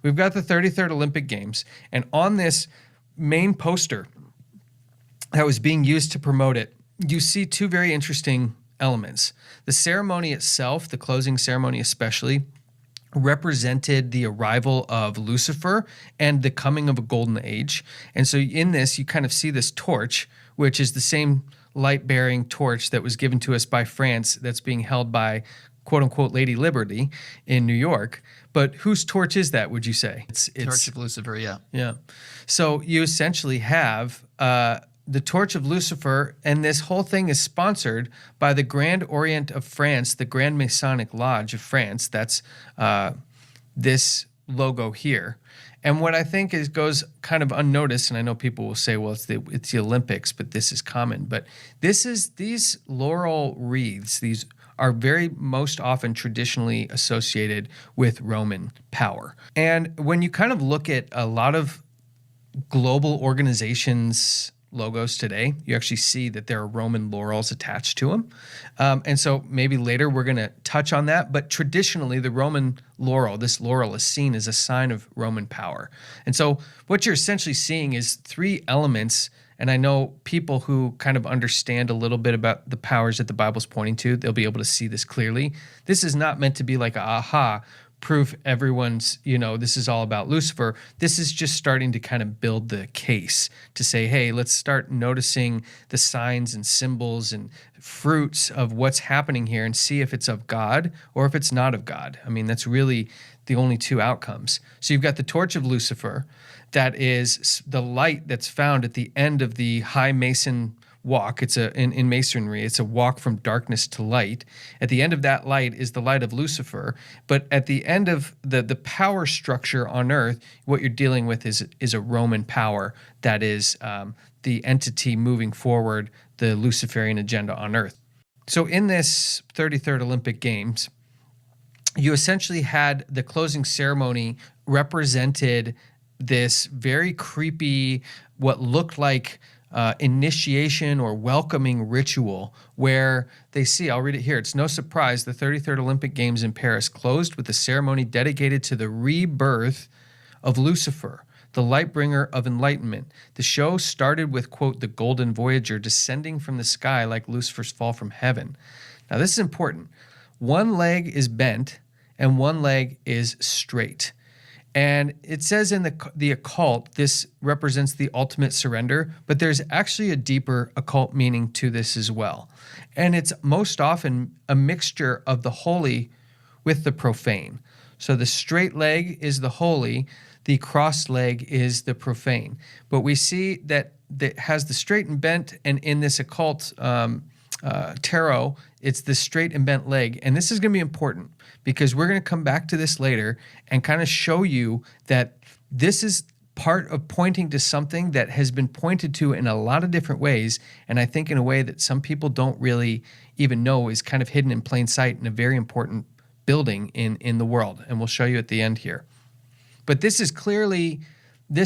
we've got the 33rd Olympic Games, and on this main poster that was being used to promote it, you see two very interesting elements. The ceremony itself, the closing ceremony especially, represented the arrival of Lucifer and the coming of a golden age. And so in this, you kind of see this torch, which is the same light-bearing torch that was given to us by France that's being held by quote-unquote Lady Liberty in New York. But whose torch is that, would you say? It's Torch of Lucifer, yeah. Yeah. So you essentially have the Torch of Lucifer, and this whole thing is sponsored by the Grand Orient of France, the Grand Masonic Lodge of France. That's this logo here. And what I think goes kind of unnoticed, and I know people will say, well, it's the Olympics, but this is common. But these laurel wreaths, these are very most often traditionally associated with Roman power. And when you kind of look at a lot of global organizations' logos today, you actually see that there are Roman laurels attached to them. And so maybe later we're going to touch on that. But traditionally, the Roman laurel, this laurel is seen as a sign of Roman power. And so what you're essentially seeing is three elements. And I know people who kind of understand a little bit about the powers that the Bible's pointing to, they'll be able to see this clearly. This is not meant to be like a aha proof everyone's, this is all about Lucifer. This is just starting to kind of build the case to say, hey, let's start noticing the signs and symbols and fruits of what's happening here and see if it's of God or if it's not of God. I mean, that's really the only two outcomes. So you've got the torch of Lucifer. That is the light that's found at the end of the high Mason walk. It's in Masonry, it's a walk from darkness to light. At the end of that light is the light of Lucifer. But at the end of the power structure on earth, what you're dealing with is a Roman power that is the entity moving forward the Luciferian agenda on earth. So in this 33rd Olympic Games, you essentially had the closing ceremony represented this very creepy, what looked like initiation or welcoming ritual where they see, I'll read it here. It's no surprise the 33rd Olympic Games in Paris closed with a ceremony dedicated to the rebirth of Lucifer, the light bringer of enlightenment. The show started with, quote, the golden Voyager descending from the sky like Lucifer's fall from heaven. Now, this is important. One leg is bent and one leg is straight. And it says in the occult, this represents the ultimate surrender, but there's actually a deeper occult meaning to this as well. And it's most often a mixture of the holy with the profane. So the straight leg is the holy, the crossed leg is the profane. But we see that it has the straight and bent, and in this occult tarot, it's the straight and bent leg. And this is going to be important because we're going to come back to this later and kind of show you that this is part of pointing to something that has been pointed to in a lot of different ways. And I think in a way that some people don't really even know is kind of hidden in plain sight in a very important building in the world. And we'll show you at the end here. But this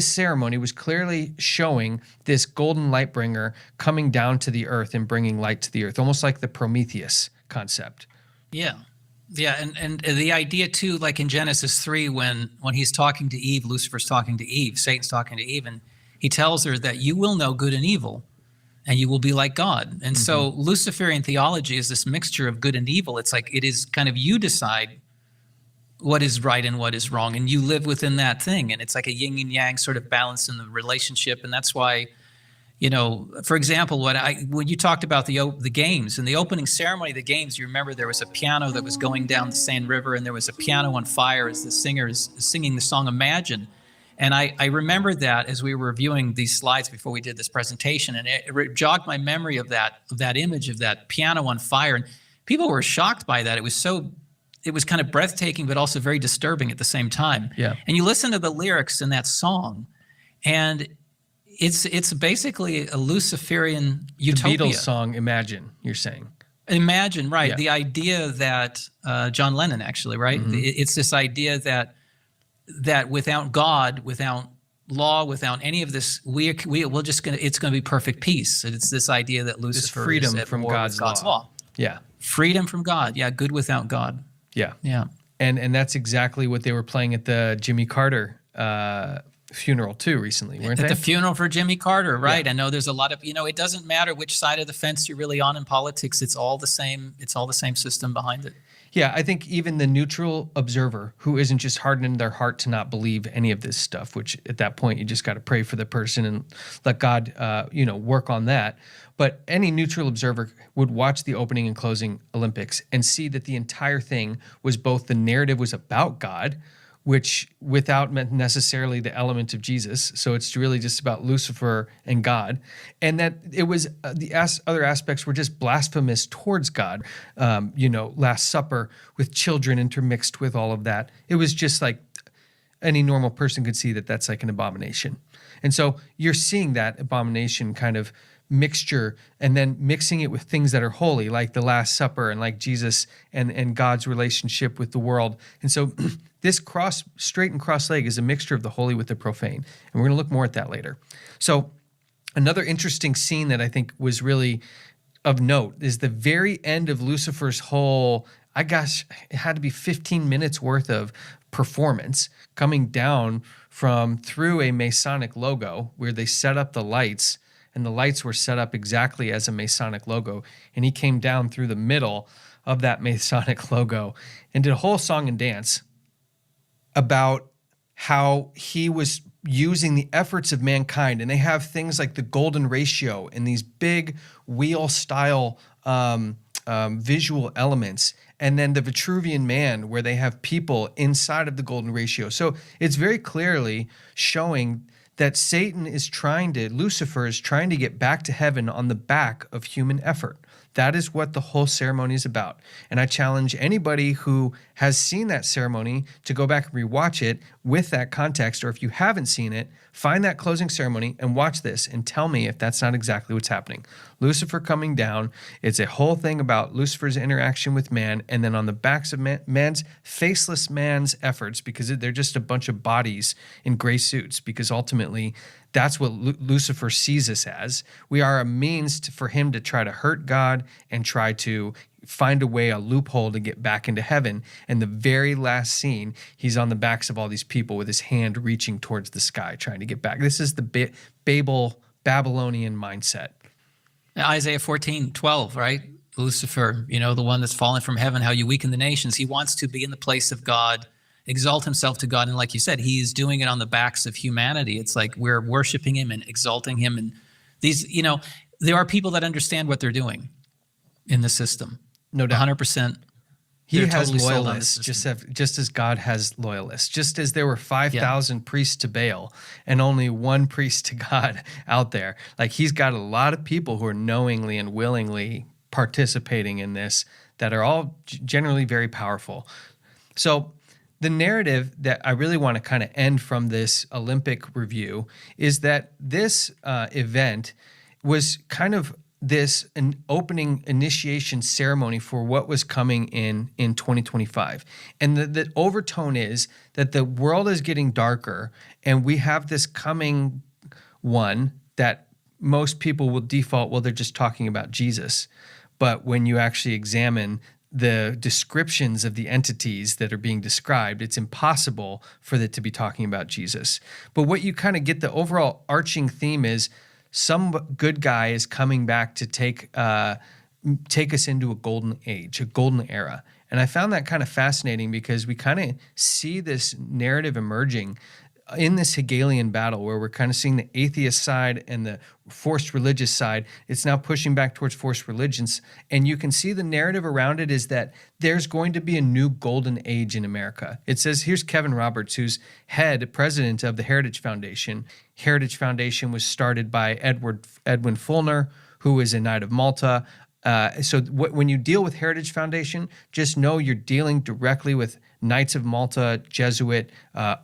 ceremony was clearly showing this golden light bringer coming down to the earth and bringing light to the earth, almost like the Prometheus concept. Yeah. Yeah, and the idea too, like in Genesis 3, when he's talking to Eve, Lucifer's talking to Eve, Satan's talking to Eve, and he tells her that you will know good and evil, and you will be like God. And so Luciferian theology is this mixture of good and evil. It's like it is kind of you decide what is right and what is wrong, and you live within that thing. And it's like a yin and yang sort of balance in the relationship, and that's why, for example, when you talked about the games, in the opening ceremony of the games, you remember there was a piano that was going down the Seine River, and there was a piano on fire as the singer is singing the song Imagine. And I remembered that as we were reviewing these slides before we did this presentation, and it jogged my memory of that image of that piano on fire. And people were shocked by that. It was kind of breathtaking, but also very disturbing at the same time. Yeah. And you listen to the lyrics in that song, and it's basically a Luciferian utopia. The Beatles song, Imagine, you're saying. Imagine, right. Yeah. The idea that, John Lennon actually, right? Mm-hmm. It's this idea that without God, without law, without any of this, it's going to be perfect peace. And it's this idea that Lucifer freedom is at from war God's with God's law. Yeah. Freedom from God. Yeah, good without God. Yeah. Yeah. And that's exactly what they were playing at the Jimmy Carter funeral too recently, weren't At they? the funeral for Jimmy Carter, right? Yeah. I know there's a lot of, it doesn't matter which side of the fence you're really on in politics. It's all the same. It's all the same system behind it. Yeah, I think even the neutral observer who isn't just hardened in their heart to not believe any of this stuff, which at that point you just got to pray for the person and let God, work on that. But any neutral observer would watch the opening and closing Olympics and see that the entire thing was both the narrative was about God, which without necessarily the element of Jesus. So it's really just about Lucifer and God. And that it was other aspects were just blasphemous towards God. Last Supper with children intermixed with all of that. It was just like any normal person could see that that's like an abomination. And so you're seeing that abomination kind of mixture and then mixing it with things that are holy, like the Last Supper and like Jesus and God's relationship with the world. And so this straight and cross leg is a mixture of the holy with the profane. And we're going to look more at that later. So another interesting scene that I think was really of note is the very end of Lucifer's whole, it had to be 15 minutes worth of performance coming down through a Masonic logo where they set up the lights, and the lights were set up exactly as a Masonic logo. And he came down through the middle of that Masonic logo and did a whole song and dance about how he was using the efforts of mankind. And they have things like the golden ratio and these big wheel style visual elements. And then the Vitruvian Man, where they have people inside of the golden ratio. So it's very clearly showing that Lucifer is trying to get back to heaven on the back of human effort. That is what the whole ceremony is about. And I challenge anybody who has seen that ceremony to go back and rewatch it with that context, or if you haven't seen it, find that closing ceremony and watch this and tell me if that's not exactly what's happening. Lucifer coming down, it's a whole thing about Lucifer's interaction with man, and then on the backs of faceless man's efforts, because they're just a bunch of bodies in gray suits, because ultimately that's what Lucifer sees us as. We are a means for him to try to hurt God and try to find a loophole to get back into heaven. And the very last scene, he's on the backs of all these people with his hand reaching towards the sky, trying to get back. This is the Babylonian mindset. Isaiah 14:12, right? Lucifer, the one that's fallen from heaven, how you weaken the nations. He wants to be in the place of God, exalt himself to God. And like you said, he's doing it on the backs of humanity. It's like we're worshiping him and exalting him. And these, there are people that understand what they're doing in the system. No doubt. 100%. He They're has totally sold on the loyalists, system. just as God has loyalists. Just as there were 5,000 priests to Baal and only one priest to God out there. Like, he's got a lot of people who are knowingly and willingly participating in this that are all generally very powerful. So the narrative that I really want to kind of end from this Olympic review is that this event was kind of an opening initiation ceremony for what was coming in 2025. And the overtone is that the world is getting darker, and we have this coming one that most people will default, well, they're just talking about Jesus. But when you actually examine the descriptions of the entities that are being described, it's impossible for it to be talking about Jesus. But what you kind of get, the overall arching theme is some good guy is coming back to take us into a golden age, a golden era. And I found that kind of fascinating because we kind of see this narrative emerging in this Hegelian battle where we're kind of seeing the atheist side and the forced religious side. It's now pushing back towards forced religions. And you can see the narrative around it is that there's going to be a new golden age in America. It says, here's Kevin Roberts, who's president of the Heritage Foundation. Heritage Foundation was started by Edwin Fulner, who is a Knight of Malta. So when you deal with Heritage Foundation, just know you're dealing directly with Knights of Malta, Jesuit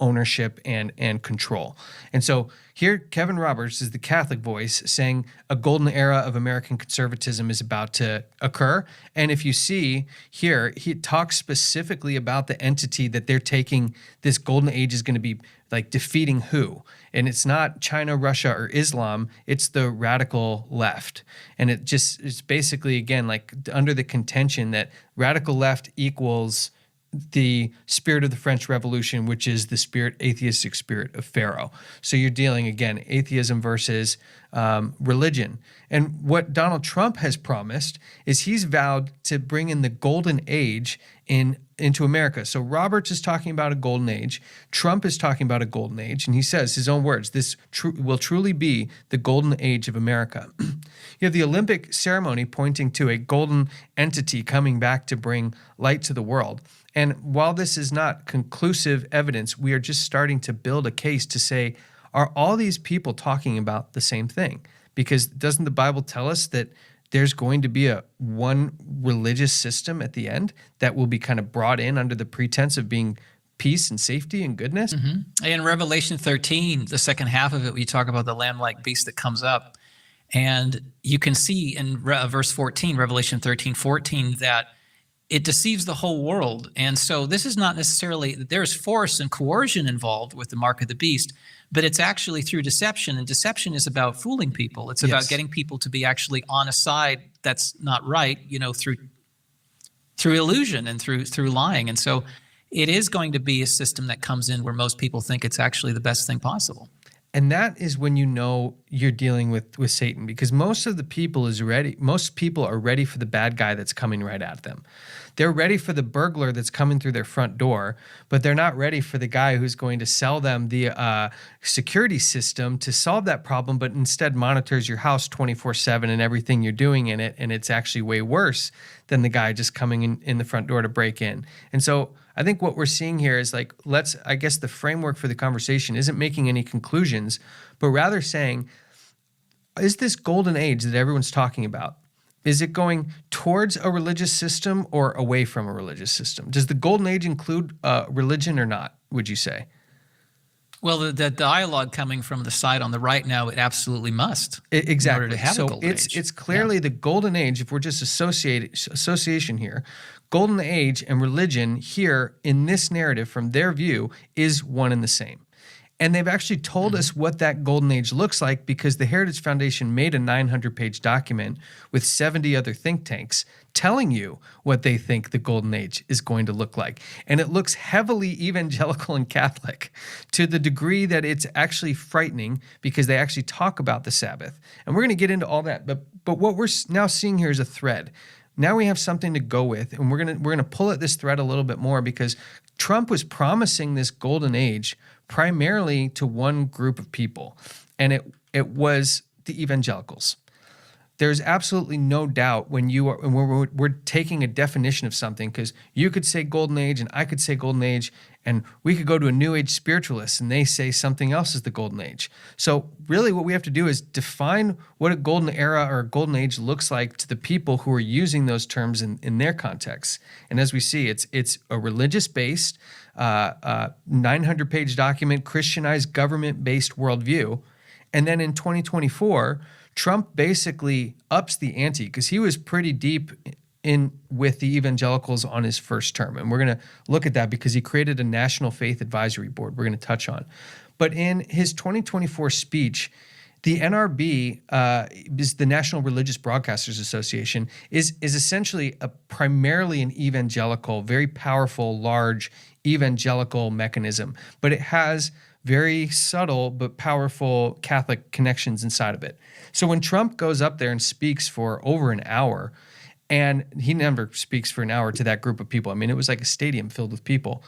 ownership and control. And so here, Kevin Roberts is the Catholic voice saying a golden era of American conservatism is about to occur. And if you see here, he talks specifically about the entity that they're taking. This golden age is going to be like defeating who? And it's not China, Russia, or Islam. It's the radical left. And it's basically, again, like under the contention that radical left equals the spirit of the French Revolution, which is the atheistic spirit of Pharaoh. So you're dealing, again, atheism versus religion. And what Donald Trump has promised is he's vowed to bring in the golden age into America. So Roberts is talking about a golden age. Trump is talking about a golden age. And he says, his own words, this will truly be the golden age of America. You have the Olympic ceremony pointing to a golden entity coming back to bring light to the world. And while this is not conclusive evidence, we are just starting to build a case to say, are all these people talking about the same thing? Because doesn't the Bible tell us that there's going to be one religious system at the end that will be kind of brought in under the pretense of being peace and safety and goodness? Mm-hmm. In Revelation 13, the second half of it, we talk about the lamb-like beast that comes up. And you can see in verse 14, Revelation 13:14, that it deceives the whole world. And so this is not necessarily that there's force and coercion involved with the mark of the beast, but it's actually through deception. And deception is about fooling people. It's about getting people to be actually on a side that's not right, through illusion and through lying. And so it is going to be a system that comes in where most people think it's actually the best thing possible. And that is when you know you're dealing with Satan, because most people are ready for the bad guy that's coming right at them. They're ready for the burglar that's coming through their front door, but they're not ready for the guy who's going to sell them the security system to solve that problem, but instead monitors your house 24/7 and everything you're doing in it, and it's actually way worse than the guy just coming in the front door to break in. And so I think what we're seeing here is I guess the framework for the conversation isn't making any conclusions, but rather saying, is this golden age that everyone's talking about, is it going towards a religious system or away from a religious system? Does the golden age include religion or not, would you say? Well, the dialogue coming from the side on the right now, it absolutely must. Exactly. In order to have a golden age. It's clearly the golden age, if we're just association here, golden age and religion here in this narrative from their view is one and the same. And they've actually told us what that golden age looks like, because the Heritage Foundation made a 900-page document with 70 other think tanks telling you what they think the golden age is going to look like. And it looks heavily evangelical and Catholic, to the degree that it's actually frightening, because they actually talk about the Sabbath. And we're going to get into all that. But what we're now seeing here is a thread. Now we have something to go with, and we're going to pull at this thread a little bit more, because Trump was promising this golden age primarily to one group of people, and it was the evangelicals. There's absolutely no doubt when we're taking a definition of something, because you could say golden age and I could say golden age, and we could go to a new age spiritualist and they say something else is the golden age. So really what we have to do is define what a golden era or a golden age looks like to the people who are using those terms in their context. And as we see, it's a religious-based, 900-page document, Christianized, government-based worldview. And then in 2024, Trump basically ups the ante, because he was pretty deep in with the evangelicals on his first term. And we're going to look at that because he created a National Faith Advisory Board we're going to touch on. But in his 2024 speech, the NRB, is the National Religious Broadcasters Association, is essentially primarily an evangelical, very powerful, large evangelical mechanism. But it has very subtle but powerful Catholic connections inside of it. So when Trump goes up there and speaks for over an hour, and he never speaks for an hour to that group of people. I mean, it was like a stadium filled with people.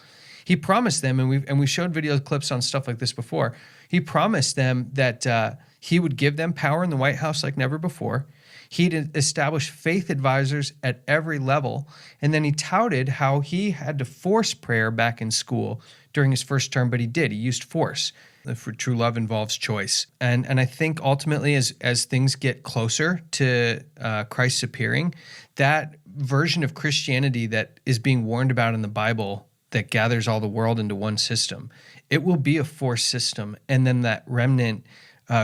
He promised them, and we showed video clips on stuff like this before. He promised them that he would give them power in the White House like never before. He'd establish faith advisors at every level. And then he touted how he had to force prayer back in school during his first term, but he did. He used force. For true love involves choice. And I think ultimately as things get closer to Christ's appearing, that version of Christianity that is being warned about in the Bible that gathers all the world into one system, it will be a force system. And then that remnant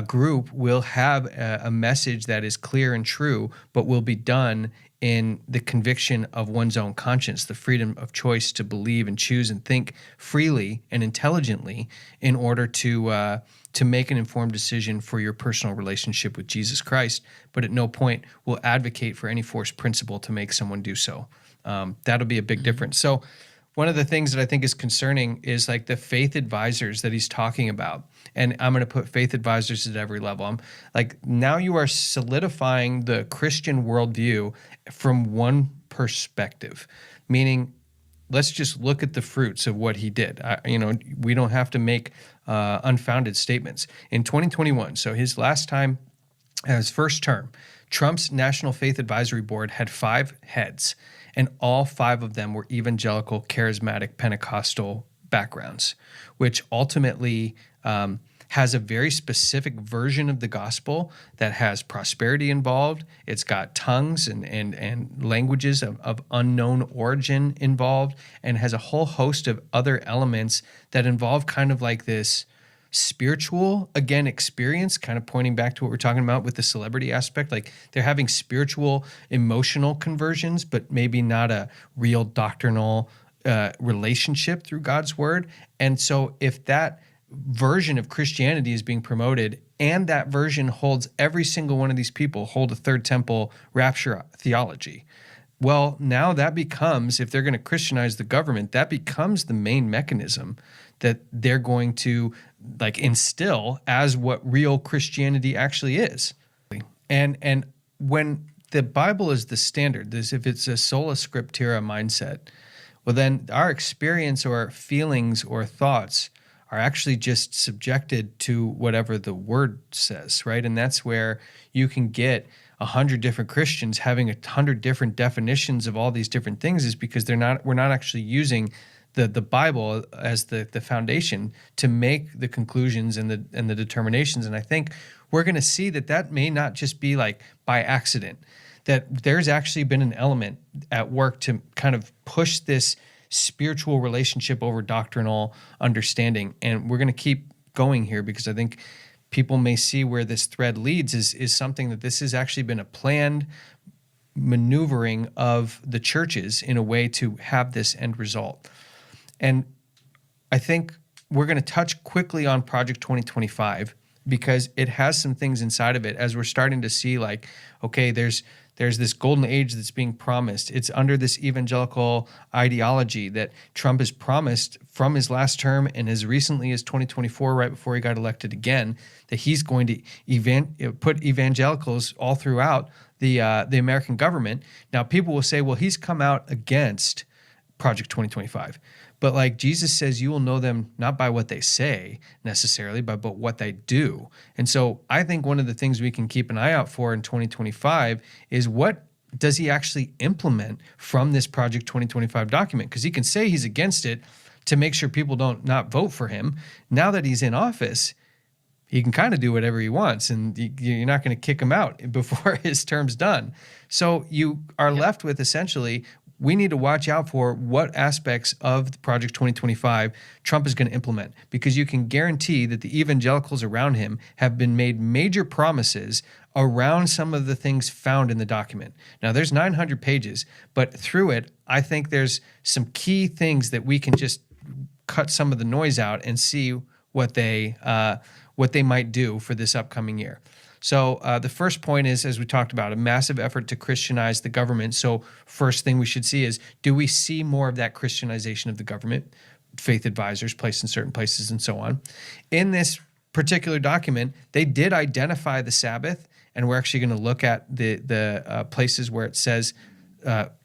group will have a message that is clear and true, but will be done in the conviction of one's own conscience, the freedom of choice to believe and choose and think freely and intelligently in order to make an informed decision for your personal relationship with Jesus Christ, but at no point will advocate for any forced principle to make someone do so. That'll be a big difference. So one of the things that I think is concerning is like the faith advisors that he's talking about. And I'm going to put faith advisors at every level. I'm like, now you are solidifying the Christian worldview from one perspective, meaning let's just look at the fruits of what he did. We don't have to make unfounded statements. In 2021, so his last time, his first term, Trump's National Faith Advisory Board had 5 heads, and all 5 of them were evangelical, charismatic, Pentecostal backgrounds, which ultimately has a very specific version of the gospel that has prosperity involved. It's got tongues and languages of unknown origin involved, and has a whole host of other elements that involve kind of like this spiritual, again, experience, kind of pointing back to what we're talking about with the celebrity aspect. Like they're having spiritual, emotional conversions, but maybe not a real doctrinal relationship through God's word. And so if that version of Christianity is being promoted, and that version holds every single one of these people hold a third temple rapture theology, well, now that becomes, if they're going to Christianize the government, that becomes the main mechanism that they're going to like instill as what real Christianity actually is. And when the Bible is the standard, if it's a sola scriptura mindset, well, then our experience or feelings or thoughts are actually just subjected to whatever the word says, right? And that's where you can get 100 different Christians having 100 different definitions of all these different things, is because we're not actually using the Bible as the foundation to make the conclusions and the determinations. And I think we're going to see that may not just be like by accident, that there's actually been an element at work to kind of push this spiritual relationship over doctrinal understanding. And we're going to keep going here, because I think people may see where this thread leads is something that this has actually been a planned maneuvering of the churches in a way to have this end result. And I think we're going to touch quickly on Project 2025, because it has some things inside of it as we're starting to see like, okay, there's this golden age that's being promised. It's under this evangelical ideology that Trump has promised from his last term and as recently as 2024, right before he got elected again, that he's going to put evangelicals all throughout the American government. Now, people will say, well, he's come out against Project 2025. But like Jesus says, you will know them not by what they say necessarily, but what they do. And so I think one of the things we can keep an eye out for in 2025 is what does he actually implement from this Project 2025 document? Because he can say he's against it to make sure people don't not vote for him. Now that he's in office, he can kind of do whatever he wants, and you're not going to kick him out before his term's done. So you are left with essentially, we need to watch out for what aspects of the Project 2025 Trump is going to implement, because you can guarantee that the evangelicals around him have been made major promises around some of the things found in the document. Now, there's 900 pages, but through it, I think there's some key things that we can just cut some of the noise out and see what they might do for this upcoming year. So the first point is, as we talked about, a massive effort to Christianize the government. So first thing we should see is, do we see more of that Christianization of the government? Faith advisors placed in certain places and so on. In this particular document, they did identify the Sabbath, and we're actually going to look at the places where it says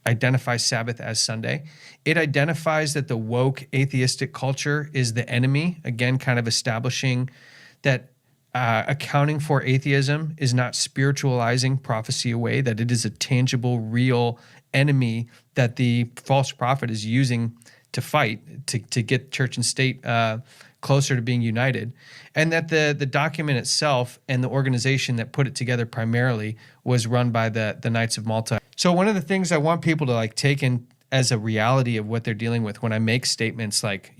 identify Sabbath as Sunday. It identifies that the woke atheistic culture is the enemy, again, kind of establishing that accounting for atheism is not spiritualizing prophecy away, that it is a tangible, real enemy that the false prophet is using to fight, to get church and state closer to being united. And that the document itself and the organization that put it together primarily was run by the Knights of Malta. So one of the things I want people to like take in as a reality of what they're dealing with when I make statements like,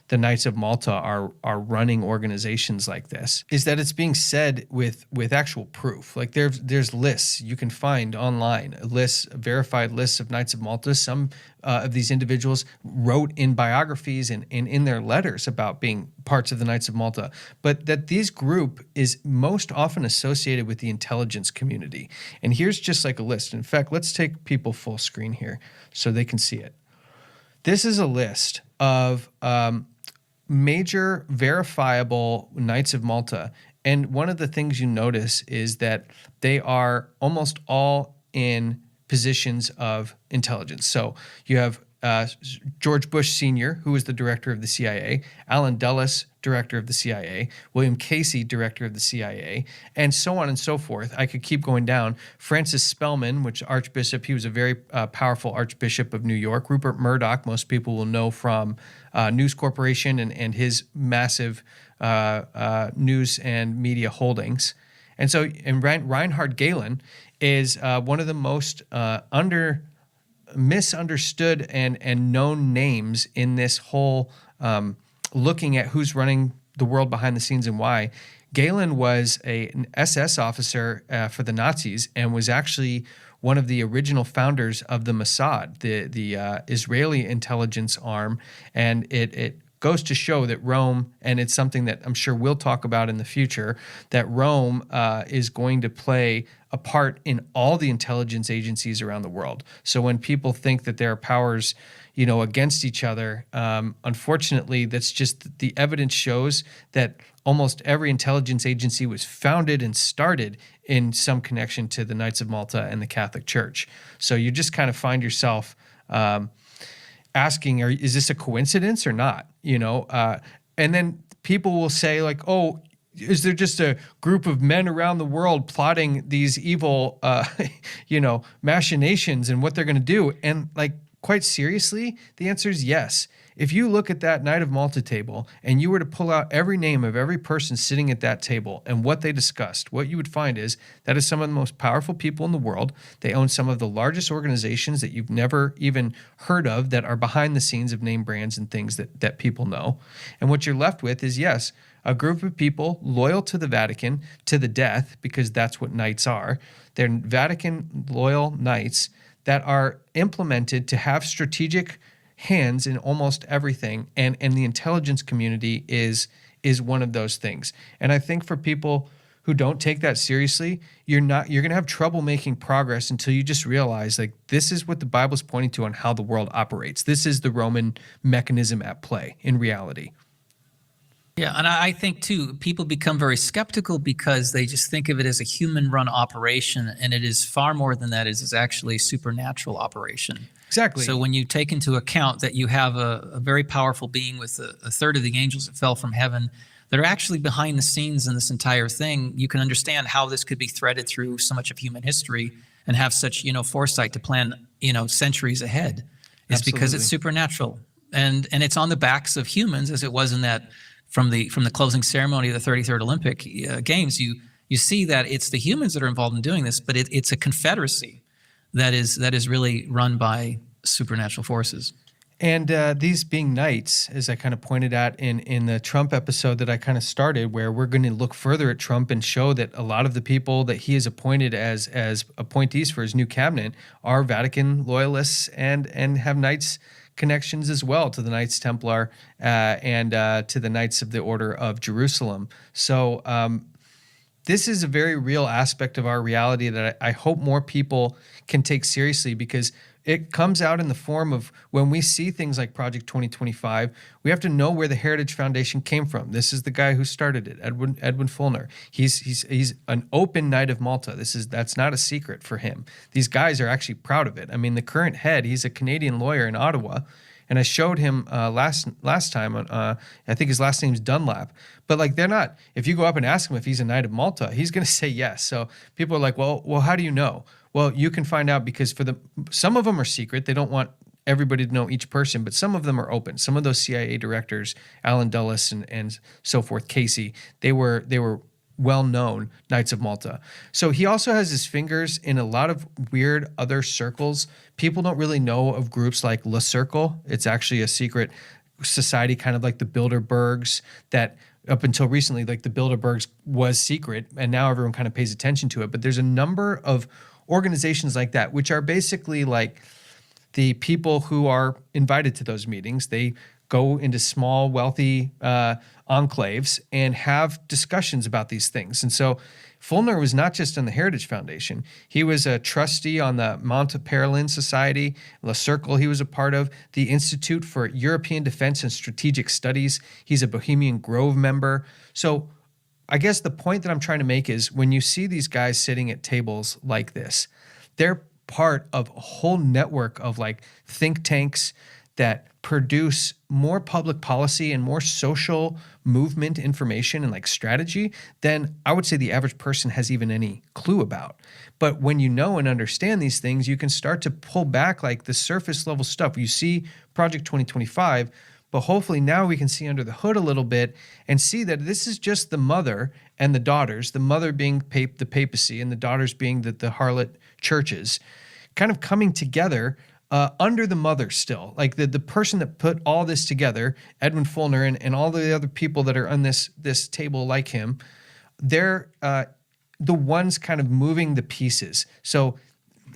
the Knights of Malta are running organizations like this, is that it's being said with actual proof. Like there's lists you can find online, verified lists of Knights of Malta. Some of these individuals wrote in biographies and in their letters about being parts of the Knights of Malta, but that this group is most often associated with the intelligence community. And here's just like a list. In fact, let's take people full screen here so they can see it. This is a list of major verifiable Knights of Malta. And one of the things you notice is that they are almost all in positions of intelligence. So you have George Bush Sr., who was the director of the CIA, Alan Dulles, director of the CIA, William Casey, director of the CIA, and so on and so forth. I could keep going down. Francis Spellman, which Archbishop, he was a very powerful Archbishop of New York. Rupert Murdoch, most people will know from News Corporation and his massive news and media holdings. And so, and Reinhard Gehlen is one of the most misunderstood and known names in this whole looking at who's running the world behind the scenes and why. Gehlen was an SS officer for the Nazis and was actually one of the original founders of the Mossad, the Israeli intelligence arm. And it goes to show that Rome, and it's something that I'm sure we'll talk about in the future, that Rome is going to play a part in all the intelligence agencies around the world. So when people think that there are powers, against each other, unfortunately, that's just the evidence shows that almost every intelligence agency was founded and started in some connection to the Knights of Malta and the Catholic Church. So you just kind of find yourself asking, is this a coincidence or not? And then people will say like, oh, is there just a group of men around the world plotting these evil, machinations and what they're going to do? And like, quite seriously, the answer is yes. If you look at that Knight of Malta table and you were to pull out every name of every person sitting at that table and what they discussed, what you would find is that is some of the most powerful people in the world. They own some of the largest organizations that you've never even heard of that are behind the scenes of name brands and things that people know. And what you're left with is, yes, a group of people loyal to the Vatican to the death, because that's what knights are. They're Vatican loyal knights that are implemented to have strategic hands in almost everything, and the intelligence community is one of those things. And I think for people who don't take that seriously, you're going to have trouble making progress until you just realize like this is what the Bible's pointing to on how the world operates. This is the Roman mechanism at play in reality. Yeah, and I think too, people become very skeptical because they just think of it as a human-run operation, and it is far more than that. It is actually a supernatural operation. Exactly. So when you take into account that you have a very powerful being with a third of the angels that fell from heaven that are actually behind the scenes in this entire thing, you can understand how this could be threaded through so much of human history and have such foresight to plan centuries ahead. It's because it's supernatural, and it's on the backs of humans, as it was in that. From the closing ceremony of the 33rd Olympic Games, you see that it's the humans that are involved in doing this, but it's a confederacy that is really run by supernatural forces. And these being knights, as I kind of pointed out in the Trump episode that I kind of started, where we're going to look further at Trump and show that a lot of the people that he has appointed as appointees for his new cabinet are Vatican loyalists and have knights connections as well to the Knights Templar and to the Knights of the Order of Jerusalem. So this is a very real aspect of our reality that I hope more people can take seriously, because it comes out in the form of when we see things like Project 2025, we have to know where the Heritage Foundation came from. This is the guy who started it, Edwin Fulner. He's an open Knight of Malta. That's not a secret for him. These guys are actually proud of it. I mean, the current head, he's a Canadian lawyer in Ottawa, and I showed him last time. I think his last name's Dunlap. But like, they're not. If you go up and ask him if he's a Knight of Malta, he's going to say yes. So people are like, well, how do you know? Well, you can find out because some of them are secret. They don't want everybody to know each person, but some of them are open. Some of those CIA directors, Alan Dulles and so forth, Casey, they were well-known Knights of Malta. So he also has his fingers in a lot of weird other circles. People don't really know of groups like Le Circle. It's actually a secret society, kind of like the Bilderbergs, that up until recently, like the Bilderbergs was secret, and now everyone kind of pays attention to it. But there's a number of organizations like that, which are basically like the people who are invited to those meetings. They go into small, wealthy enclaves and have discussions about these things. And so Fulner was not just on the Heritage Foundation. He was a trustee on the Monteperlin Society, the Circle he was a part of, the Institute for European Defense and Strategic Studies. He's a Bohemian Grove member. So I guess the point that I'm trying to make is when you see these guys sitting at tables like this, they're part of a whole network of like think tanks that produce more public policy and more social movement information and like strategy than I would say the average person has even any clue about. But when you know and understand these things, you can start to pull back like the surface level stuff. You see Project 2025, but hopefully now we can see under the hood a little bit and see that this is just the mother and the daughters, the mother being the papacy and the daughters being the harlot churches, kind of coming together under the mother still. Like the person that put all this together, Edwin Fulner and all the other people that are on this table like him, they're the ones kind of moving the pieces. So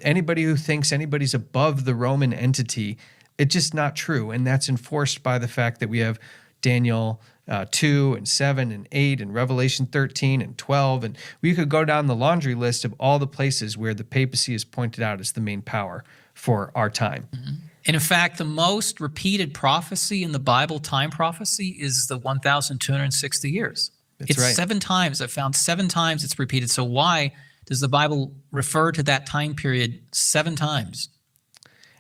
anybody who thinks anybody's above the Roman entity, it's just not true. And that's enforced by the fact that we have Daniel 2 and 7 and 8 and Revelation 13 and 12. And we could go down the laundry list of all the places where the papacy is pointed out as the main power for our time. Mm-hmm. And in fact, the most repeated prophecy in the Bible, time prophecy, is the 1,260 years. It's right. 7 times. I found 7 times it's repeated. So why does the Bible refer to that time period 7 times?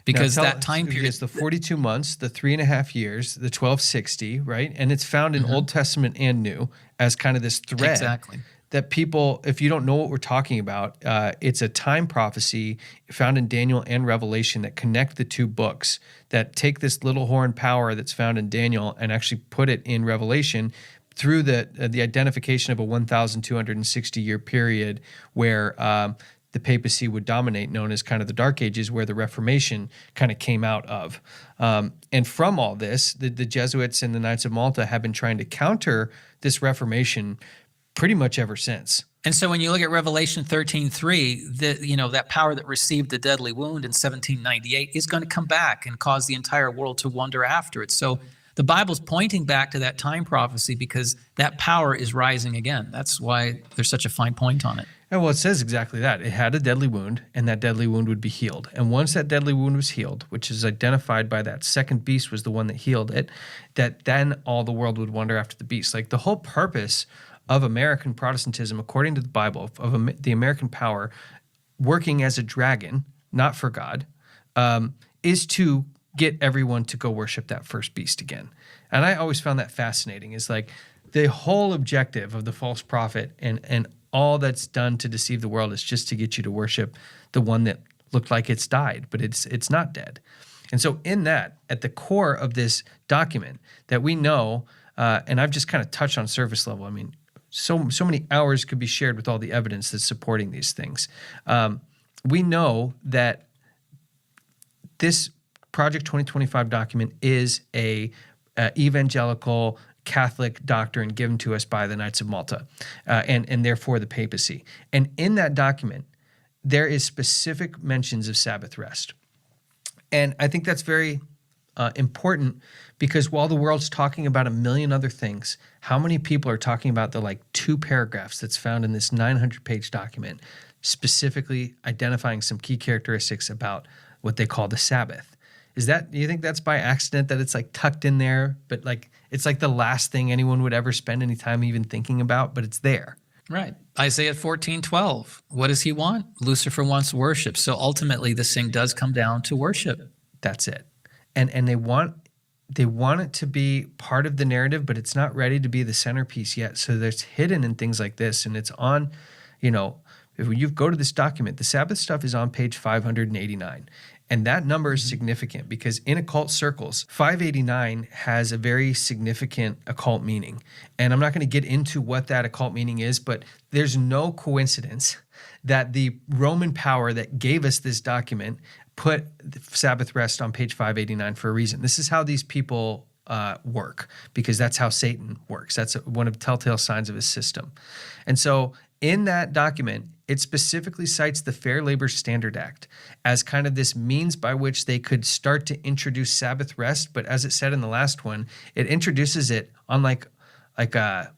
Because that time period is the 42 months, the 3.5 years, the 1260, right? And it's found in Old Testament and New as kind of this thread. Exactly. That people, if you don't know what we're talking about, it's a time prophecy found in Daniel and Revelation that connect the 2 books, that take this little horn power that's found in Daniel and actually put it in Revelation through the identification of a 1,260 year period where the papacy would dominate, known as kind of the Dark Ages, where the Reformation kind of came out of. And from all this, the Jesuits and the Knights of Malta have been trying to counter this Reformation pretty much ever since. And so when you look at Revelation 13:3, that power that received the deadly wound in 1798 is going to come back and cause the entire world to wonder after it. So the Bible's pointing back to that time prophecy because that power is rising again. That's why there's such a fine point on it. And well, it says exactly that. It had a deadly wound, and that deadly wound would be healed. And once that deadly wound was healed, which is identified by that second beast was the one that healed it, that then all the world would wonder after the beast. Like the whole purpose of American Protestantism, according to the Bible, of the American power working as a dragon, not for God, is to get everyone to go worship that first beast again. And I always found that fascinating. Is like the whole objective of the false prophet and all that's done to deceive the world is just to get you to worship the one that looked like it's died, but it's not dead. And so in that, at the core of this document that we know, and I've just kind of touched on surface level, I mean, so many hours could be shared with all the evidence that's supporting these things. We know that this Project 2025 document is a evangelical Catholic doctrine given to us by the Knights of Malta, and therefore the papacy. And in that document, there is specific mentions of Sabbath rest. And I think that's very important because while the world's talking about a million other things, how many people are talking about the 2 paragraphs that's found in this 900-page document, specifically identifying some key characteristics about what they call the Sabbath? Do you think that's by accident that it's tucked in there, but it's the last thing anyone would ever spend any time even thinking about, but it's there? Right. Isaiah 14:12. What does he want? Lucifer wants worship. So ultimately this thing does come down to worship. That's it. And they want it to be part of the narrative, but it's not ready to be the centerpiece yet. So there's hidden in things like this, and it's on, if you go to this document, the Sabbath stuff is on page 589. And that number is significant because in occult circles, 589 has a very significant occult meaning. And I'm not going to get into what that occult meaning is, but there's no coincidence that the Roman power that gave us this document put Sabbath rest on page 589 for a reason. This is how these people work, because that's how Satan works. That's one of the telltale signs of his system. And so in that document, it specifically cites the Fair Labor Standard Act as kind of this means by which they could start to introduce Sabbath rest. But as it said in the last one, it introduces it on like a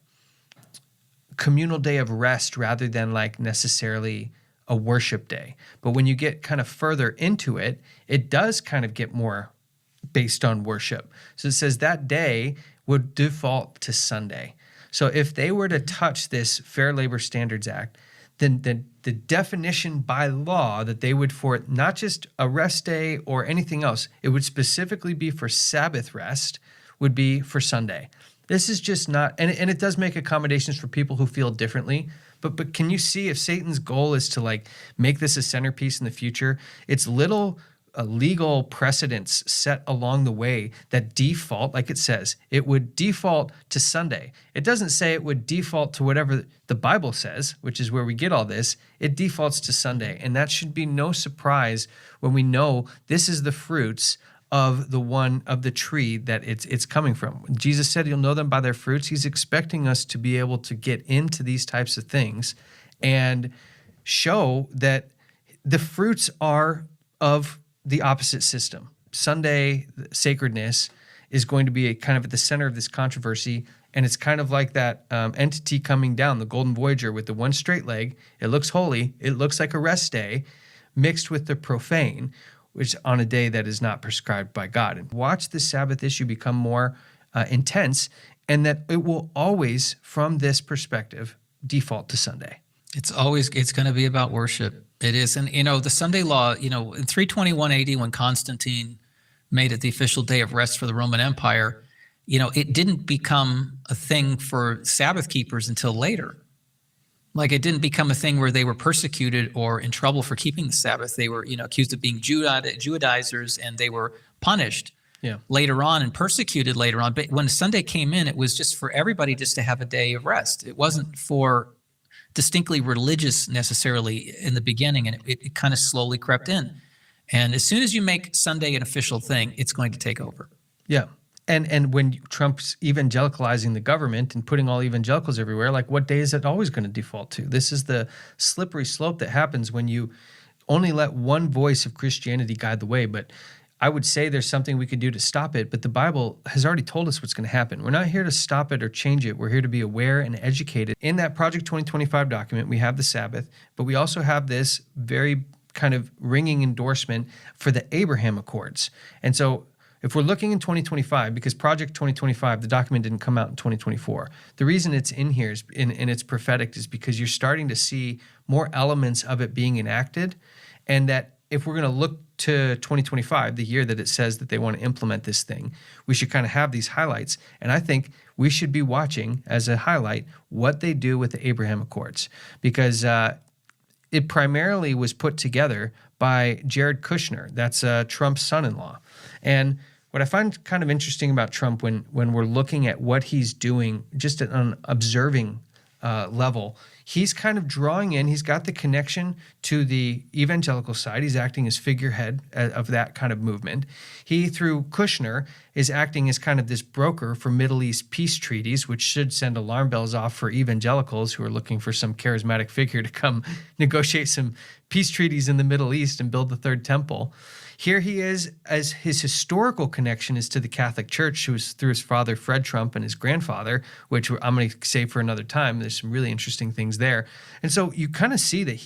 communal day of rest rather than like necessarily a worship day. But when you get kind of further into it, it does kind of get more based on worship. So it says that day would default to Sunday. So if they were to touch this Fair Labor Standards Act, then the definition by law that they would for not just a rest day or anything else, it would specifically be for Sabbath rest, would be for Sunday. This is just not, and it does make accommodations for people who feel differently, but can you see if Satan's goal is to like make this a centerpiece in the future, it's little legal precedents set along the way that default, like it says, it would default to Sunday. It doesn't say it would default to whatever the Bible says, which is where we get all this. It defaults to Sunday, and that should be no surprise when we know this is the fruits of the tree that it's coming from. When Jesus said you'll know them by their fruits, he's expecting us to be able to get into these types of things and show that the fruits are of the opposite system. Sunday sacredness is going to be kind of at the center of this controversy, and it's kind of like that entity coming down, the golden Voyager with the one straight leg. It looks holy. It looks like a rest day mixed with the profane, which on a day that is not prescribed by God. And watch the Sabbath issue become more intense, and that it will always, from this perspective, default to Sunday. It's going to be about worship. It is. And, the Sunday law, in 321 AD, when Constantine made it the official day of rest for the Roman Empire, it didn't become a thing for Sabbath keepers until later. Like, it didn't become a thing where they were persecuted or in trouble for keeping the Sabbath. They were, accused of being Judaizers, and they were punished later on and persecuted later on. But when Sunday came in, it was just for everybody just to have a day of rest. It wasn't for distinctly religious necessarily in the beginning, and it kind of slowly crept in. And as soon as you make Sunday an official thing, it's going to take over. Yeah. And when Trump's evangelicalizing the government and putting all evangelicals everywhere, like, what day is it always going to default to? This is the slippery slope that happens when you only let one voice of Christianity guide the way. But I would say there's something we could do to stop it, but the Bible has already told us what's going to happen. We're not here to stop it or change it. We're here to be aware and educated. In that Project 2025 document, we have the Sabbath, but we also have this very kind of ringing endorsement for the Abraham Accords. And so if we're looking in 2025, because Project 2025, the document didn't come out in 2024, the reason it's in here is, and it's prophetic, is because you're starting to see more elements of it being enacted, and that if we're going to look to 2025, the year that it says that they want to implement this thing, we should kind of have these highlights. And I think we should be watching as a highlight what they do with the Abraham Accords, because it primarily was put together by Jared Kushner. That's Trump's son-in-law. And what I find kind of interesting about Trump when we're looking at what he's doing just at an observing level, he's kind of drawing in, he's got the connection to the evangelical side. He's acting as figurehead of that kind of movement. He, through Kushner, is acting as kind of this broker for Middle East peace treaties, which should send alarm bells off for evangelicals who are looking for some charismatic figure to come negotiate some peace treaties in the Middle East and build the third temple. Here he is, as his historical connection is to the Catholic Church, who was through his father, Fred Trump, and his grandfather, which I'm going to save for another time. There's some really interesting things there. And so you kind of see that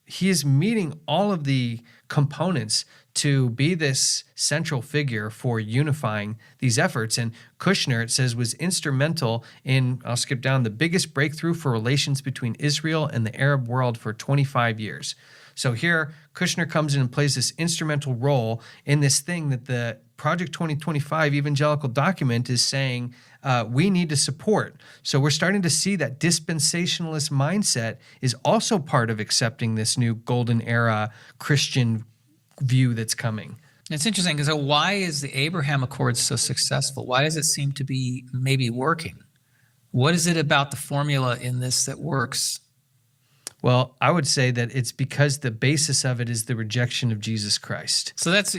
he is meeting all of the components to be this central figure for unifying these efforts. And Kushner, it says, was instrumental in, I'll skip down, the biggest breakthrough for relations between Israel and the Arab world for 25 years. So here, Kushner comes in and plays this instrumental role in this thing that the Project 2025 evangelical document is saying we need to support. So we're starting to see that dispensationalist mindset is also part of accepting this new golden era Christian view that's coming. It's interesting because why is the Abraham Accord so successful? Why does it seem to be maybe working? What is it about the formula in this that works? Well, I would say that it's because the basis of it is the rejection of Jesus Christ. So that's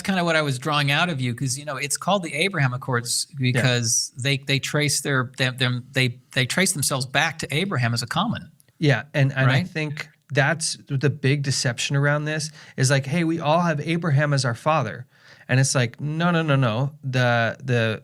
kind of what I was drawing out of you, because it's called the Abraham Accords because they trace they trace themselves back to Abraham as a common. Yeah, and right? I think that's the big deception around this is like, hey, we all have Abraham as our father. And it's like, no, no, no, no. The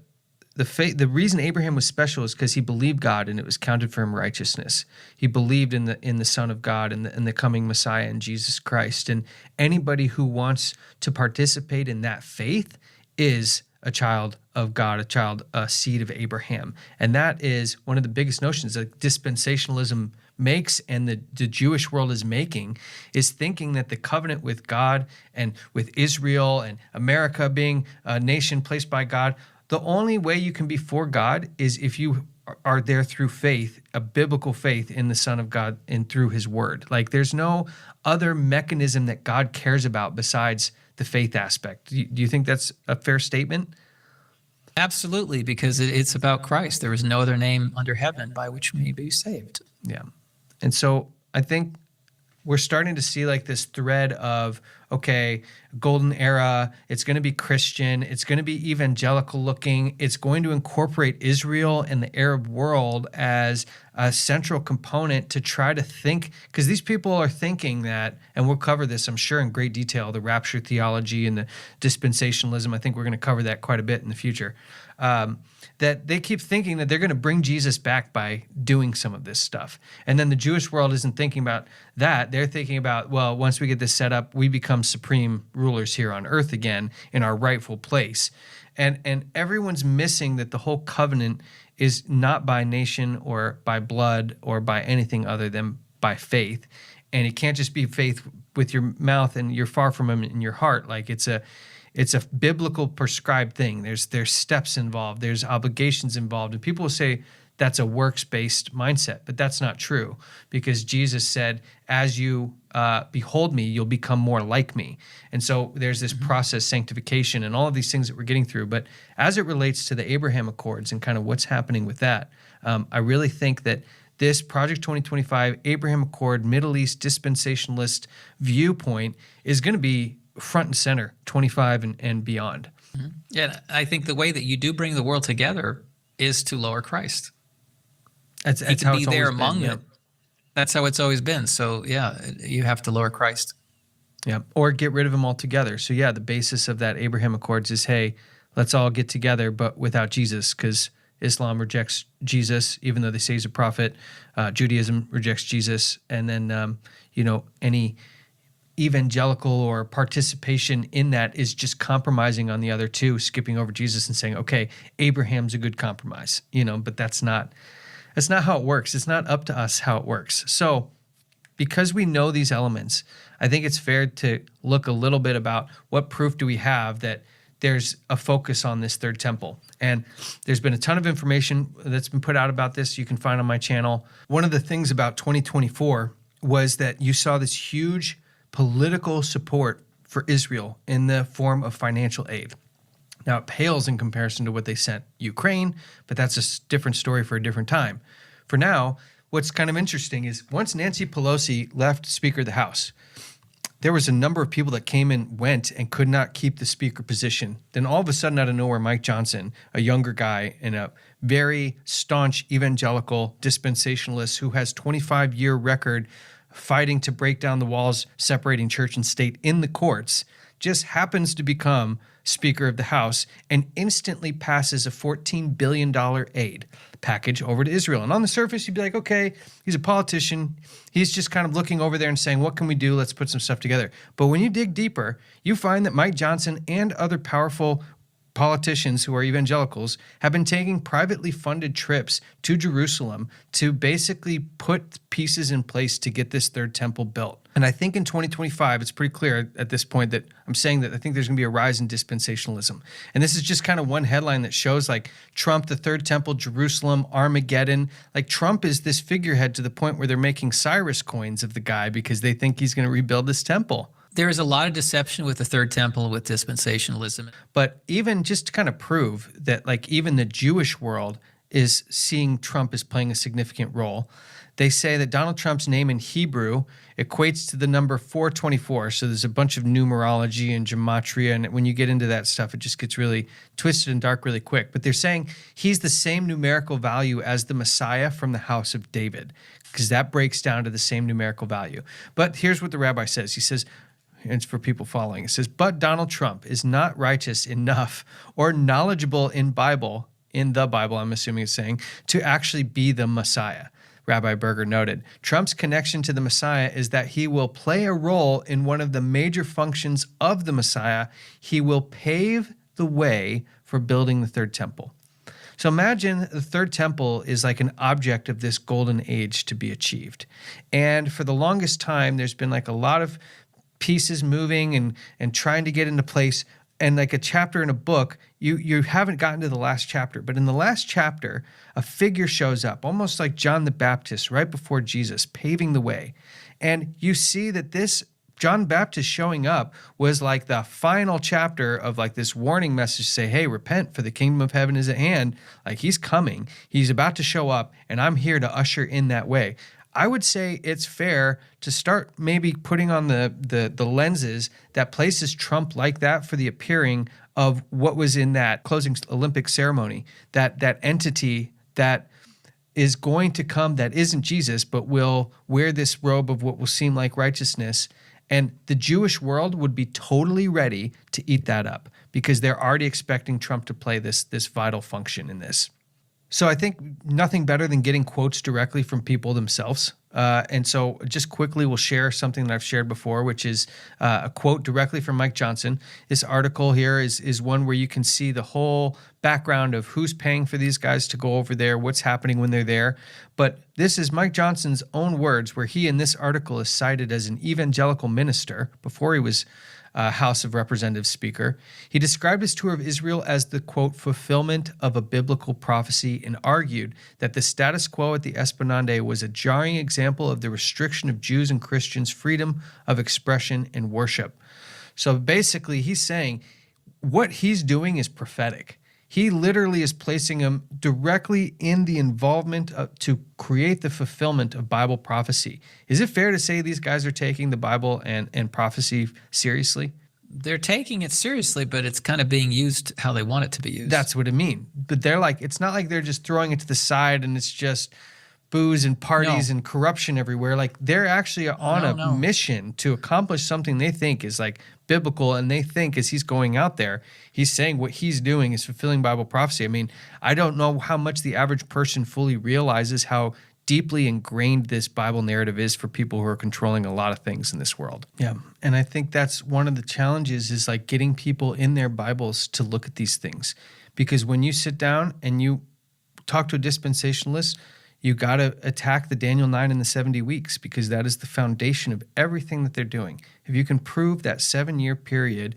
reason Abraham was special is because he believed God and it was counted for him righteousness. He believed in the Son of God and the coming Messiah in Jesus Christ. And anybody who wants to participate in that faith is a child of God, a seed of Abraham. And that is one of the biggest notions that dispensationalism makes and the Jewish world is making, is thinking that the covenant with God and with Israel and America being a nation placed by God, the only way you can be for God is if you are there through faith, a biblical faith in the Son of God and through his word. Like there's no other mechanism that God cares about besides the faith aspect. Do you think that's a fair statement? Absolutely, because it's about Christ. There is no other name under heaven by which we may be saved. Yeah. And so I think we're starting to see like this thread of, okay, golden era, it's going to be Christian, it's going to be evangelical looking, it's going to incorporate Israel and the Arab world as a central component to try to think, because these people are thinking that, and we'll cover this, I'm sure, in great detail, the rapture theology and the dispensationalism. I think we're going to cover that quite a bit in the future. That they keep thinking that they're going to bring Jesus back by doing some of this stuff. And then the Jewish world isn't thinking about that. They're thinking about, well, once we get this set up, we become supreme rulers here on earth again in our rightful place. And everyone's missing that the whole covenant is not by nation or by blood or by anything other than by faith. And it can't just be faith with your mouth and you're far from him in your heart. Like it's a biblical prescribed thing. There's steps involved. There's obligations involved. And people will say that's a works-based mindset, but that's not true because Jesus said, as you behold me, you'll become more like me. And so there's this process, sanctification, and all of these things that we're getting through. But as it relates to the Abraham Accords and kind of what's happening with that, I really think that this Project 2025 Abraham Accord Middle East dispensationalist viewpoint is going to be front and center 25 and beyond. Mm-hmm. Yeah, I think the way that you do bring the world together is to lower Christ. That's he can how be it's there always among been, them. That's how it's always been. So yeah, you have to lower Christ. Yeah, or get rid of him altogether. So yeah, the basis of that Abraham Accords is, hey, let's all get together, but without Jesus, because Islam rejects Jesus, even though they say he's a prophet. Judaism rejects Jesus, and then any evangelical or participation in that is just compromising on the other two, skipping over Jesus and saying, okay, Abraham's a good compromise, but that's not how it works. It's not up to us how it works. So because we know these elements, I think it's fair to look a little bit about what proof do we have that there's a focus on this third temple. And there's been a ton of information that's been put out about this you can find on my channel. One of the things about 2024 was that you saw this huge political support for Israel in the form of financial aid. Now, it pales in comparison to what they sent Ukraine, but that's a different story for a different time. For now, what's kind of interesting is once Nancy Pelosi left Speaker of the House, there was a number of people that came and went and could not keep the speaker position. Then all of a sudden, out of nowhere, Mike Johnson, a younger guy and a very staunch evangelical dispensationalist who has 25-year record fighting to break down the walls separating church and state in the courts, just happens to become Speaker of the House and instantly passes a $14 billion aid package over to Israel. And on the surface, you'd be like, okay, he's a politician. He's just kind of looking over there and saying, what can we do? Let's put some stuff together. But when you dig deeper, you find that Mike Johnson and other powerful politicians who are evangelicals have been taking privately funded trips to Jerusalem to basically put pieces in place to get this third temple built. And I think in 2025, it's pretty clear at this point that I'm saying that I think there's going to be a rise in dispensationalism. And this is just kind of one headline that shows like Trump, the third temple, Jerusalem, Armageddon. Like Trump is this figurehead to the point where they're making Cyrus coins of the guy because they think he's going to rebuild this temple. There is a lot of deception with the third temple with dispensationalism. But even just to kind of prove that like even the Jewish world is seeing Trump as playing a significant role. They say that Donald Trump's name in Hebrew equates to the number 424. So there's a bunch of numerology and gematria, and when you get into that stuff, it just gets really twisted and dark really quick. But they're saying he's the same numerical value as the Messiah from the house of David, because that breaks down to the same numerical value. But here's what the rabbi says. He says, and it's for people following, it says, but Donald Trump is not righteous enough or knowledgeable in the Bible, I'm assuming it's saying, to actually be the Messiah. Rabbi Berger noted, Trump's connection to the Messiah is that he will play a role in one of the major functions of the Messiah. He will pave the way for building the third temple. So imagine the third temple is like an object of this golden age to be achieved. And for the longest time, there's been like a lot of pieces moving and trying to get into place. And like a chapter in a book, you haven't gotten to the last chapter. But in the last chapter, a figure shows up, almost like John the Baptist, right before Jesus, paving the way. And you see that this John Baptist showing up was like the final chapter of like this warning message to say, hey, repent, for the kingdom of heaven is at hand. Like he's coming. He's about to show up, and I'm here to usher in that way. I would say it's fair to start maybe putting on the lenses that places Trump like that for the appearing of what was in that closing Olympic ceremony, that entity that is going to come that isn't Jesus, but will wear this robe of what will seem like righteousness. And the Jewish world would be totally ready to eat that up because they're already expecting Trump to play this vital function in this. So I think nothing better than getting quotes directly from people themselves. And so just quickly, we'll share something that I've shared before, which is a quote directly from Mike Johnson. This article here is one where you can see the whole background of who's paying for these guys to go over there, what's happening when they're there. But this is Mike Johnson's own words, where he in this article is cited as an evangelical minister before he was House of Representatives Speaker. He described his tour of Israel as the, quote, fulfillment of a biblical prophecy, and argued that the status quo at the Esplanade was a jarring example of the restriction of Jews and Christians' freedom of expression and worship. So basically, he's saying what he's doing is prophetic. He literally is placing him directly in the involvement to create the fulfillment of Bible prophecy. Is it fair to say these guys are taking the Bible and prophecy seriously? They're taking it seriously, but it's kind of being used how they want it to be used. That's what I mean. But they're like, it's not like they're just throwing it to the side and it's just booze and parties and corruption everywhere. Like they're actually on a mission to accomplish something they think is like biblical, and they think as he's going out there, he's saying what he's doing is fulfilling Bible prophecy. I mean, I don't know how much the average person fully realizes how deeply ingrained this Bible narrative is for people who are controlling a lot of things in this world. Yeah. And I think that's one of the challenges is like getting people in their Bibles to look at these things. Because when you sit down and you talk to a dispensationalist, you got to attack the Daniel 9 and the 70 weeks, because that is the foundation of everything that they're doing. If you can prove that 7-year period,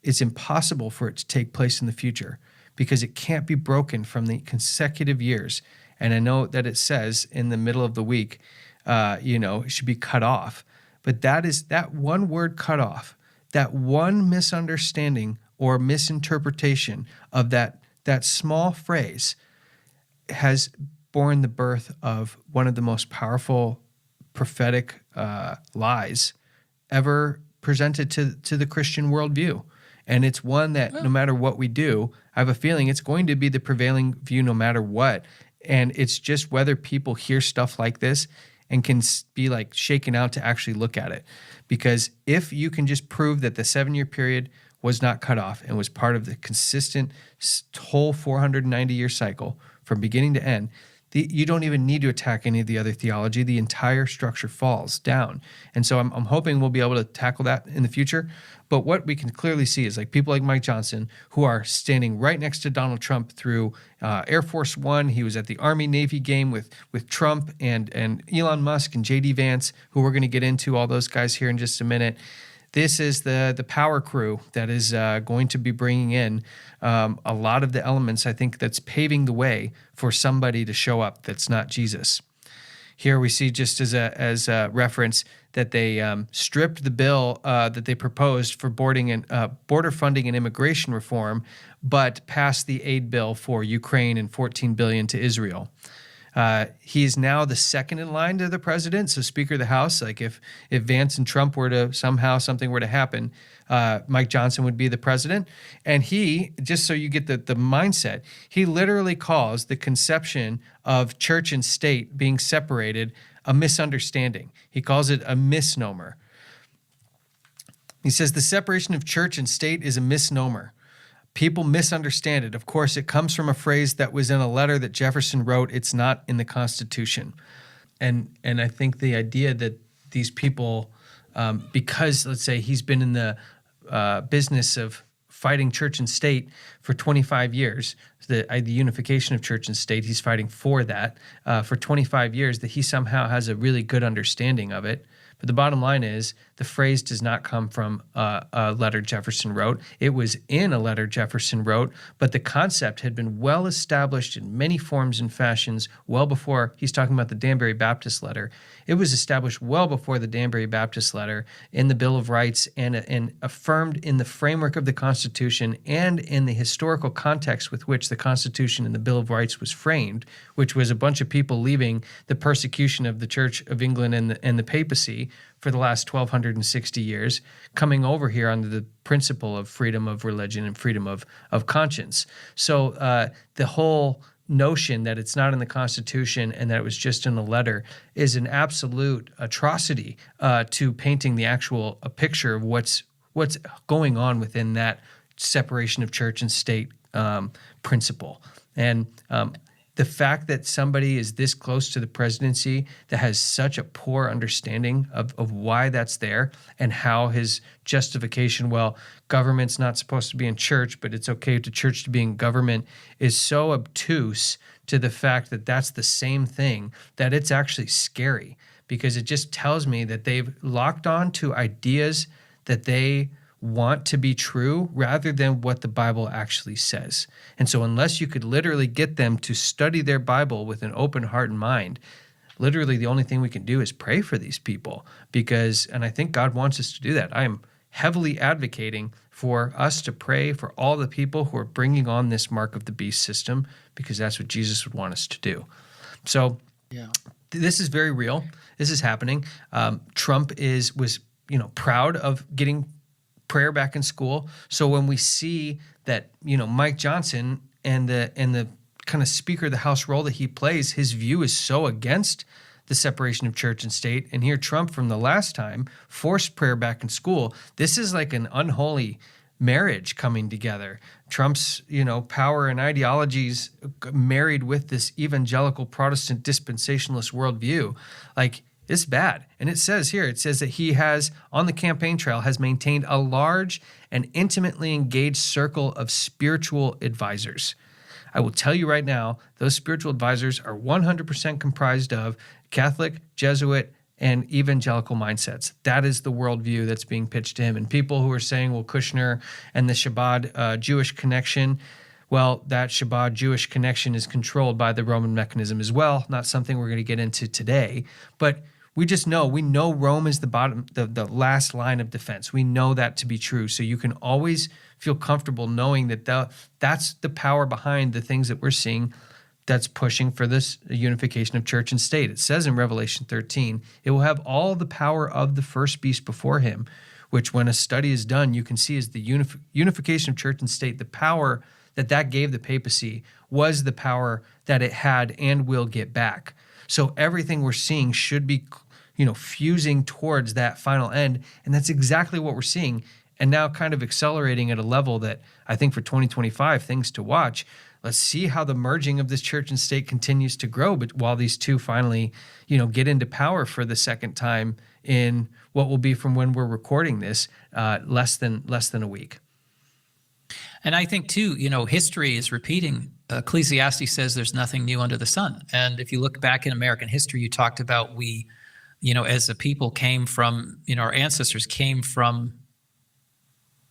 it's impossible for it to take place in the future, because it can't be broken from the consecutive years. And I know that it says in the middle of the week, it should be cut off. But that is that one word cut off, that one misunderstanding or misinterpretation of that small phrase has born the birth of one of the most powerful prophetic lies ever presented to the Christian worldview. And it's one that no matter what we do, I have a feeling it's going to be the prevailing view no matter what. And it's just whether people hear stuff like this and can be like shaken out to actually look at it. Because if you can just prove that the 7-year period was not cut off and was part of the consistent whole 490-year cycle from beginning to end, you don't even need to attack any of the other theology. The entire structure falls down. And so I'm hoping we'll be able to tackle that in the future. But what we can clearly see is like people like Mike Johnson, who are standing right next to Donald Trump through Air Force One. He was at the Army-Navy game with Trump and Elon Musk and J.D. Vance, who we're going to get into, all those guys here in just a minute. This is the power crew that is going to be bringing in a lot of the elements, I think, that's paving the way for somebody to show up that's not Jesus. Here we see, just as a reference, that they stripped the bill that they proposed for border funding and immigration reform, but passed the aid bill for Ukraine and $14 billion to Israel. He is now the second in line to the president. So Speaker of the House, like if Vance and Trump were to something were to happen, Mike Johnson would be the president. And he, just so you get the mindset, he literally calls the conception of church and state being separated a misunderstanding. He calls it a misnomer. He says the separation of church and state is a misnomer. People misunderstand it. Of course, it comes from a phrase that was in a letter that Jefferson wrote. It's not in the Constitution. And I think the idea that these people, because let's say he's been in the business of fighting church and state for 25 years, the unification of church and state, he's fighting for that for 25 years, that he somehow has a really good understanding of it. But the bottom line is the phrase does not come from a letter Jefferson wrote. It was in a letter Jefferson wrote, but the concept had been well established in many forms and fashions well before. He's talking about the Danbury Baptist letter. It was established well before the Danbury Baptist letter in the Bill of Rights and affirmed in the framework of the Constitution and in the historical context with which the Constitution and the Bill of Rights was framed, which was a bunch of people leaving the persecution of the Church of England and the papacy for the last 1,260 years, coming over here under the principle of freedom of religion and freedom of conscience. So the whole notion that it's not in the Constitution and that it was just in a letter is an absolute atrocity to painting the actual picture of what's going on within that separation of church and state principle. And the fact that somebody is this close to the presidency that has such a poor understanding of why that's there and how his justification, well, government's not supposed to be in church, but it's okay to church to be in government, is so obtuse to the fact that that's the same thing, that it's actually scary, because it just tells me that they've locked on to ideas that they want to be true rather than what the Bible actually says. And so unless you could literally get them to study their Bible with an open heart and mind, literally the only thing we can do is pray for these people, and I think God wants us to do that. I am heavily advocating for us to pray for all the people who are bringing on this mark of the beast system, because that's what Jesus would want us to do. So this is very real. This is happening. Trump was proud of getting prayer back in school. So when we see that, Mike Johnson and the kind of Speaker of the House role that he plays, his view is so against the separation of church and state. And here Trump, from the last time, forced prayer back in school. This is like an unholy marriage coming together. Trump's, power and ideologies married with this evangelical Protestant dispensationalist worldview. Like, it's bad. And it says that he has, on the campaign trail, has maintained a large and intimately engaged circle of spiritual advisors. I will tell you right now, those spiritual advisors are 100% comprised of Catholic, Jesuit, and evangelical mindsets. That is the worldview that's being pitched to him. And people who are saying, well, Kushner and the Shabbat Jewish connection, well, that Shabbat Jewish connection is controlled by the Roman mechanism as well. Not something we're going to get into today, but we know Rome is the last line of defense. We know that to be true. So you can always feel comfortable knowing that that's the power behind the things that we're seeing that's pushing for this unification of church and state. It says in Revelation 13, it will have all the power of the first beast before him, which when a study is done, you can see is the unification of church and state. The power that gave the papacy was the power that it had and will get back. So everything we're seeing should be, fusing towards that final end. And that's exactly what we're seeing. And now kind of accelerating at a level that I think for 2025, things to watch. Let's see how the merging of this church and state continues to grow, but while these two finally, get into power for the second time in what will be, from when we're recording this, less than a week. And I think too, history is repeating. Ecclesiastes says there's nothing new under the sun. And if you look back in American history, you talked about we, as a people came from, our ancestors came from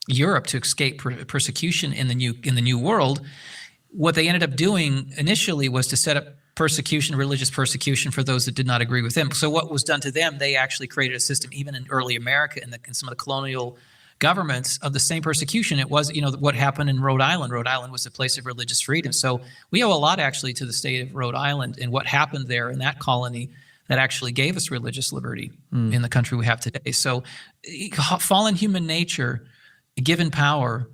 Europe to escape persecution in the new world. What they ended up doing initially was to set up persecution, religious persecution for those that did not agree with him. So what was done to them, they actually created a system, even in early America and in some of the colonial governments, of the same persecution. It was, what happened in Rhode Island. Rhode Island was a place of religious freedom. So we owe a lot actually to the state of Rhode Island and what happened there in that colony that actually gave us religious liberty in the country we have today. So fallen human nature, given power,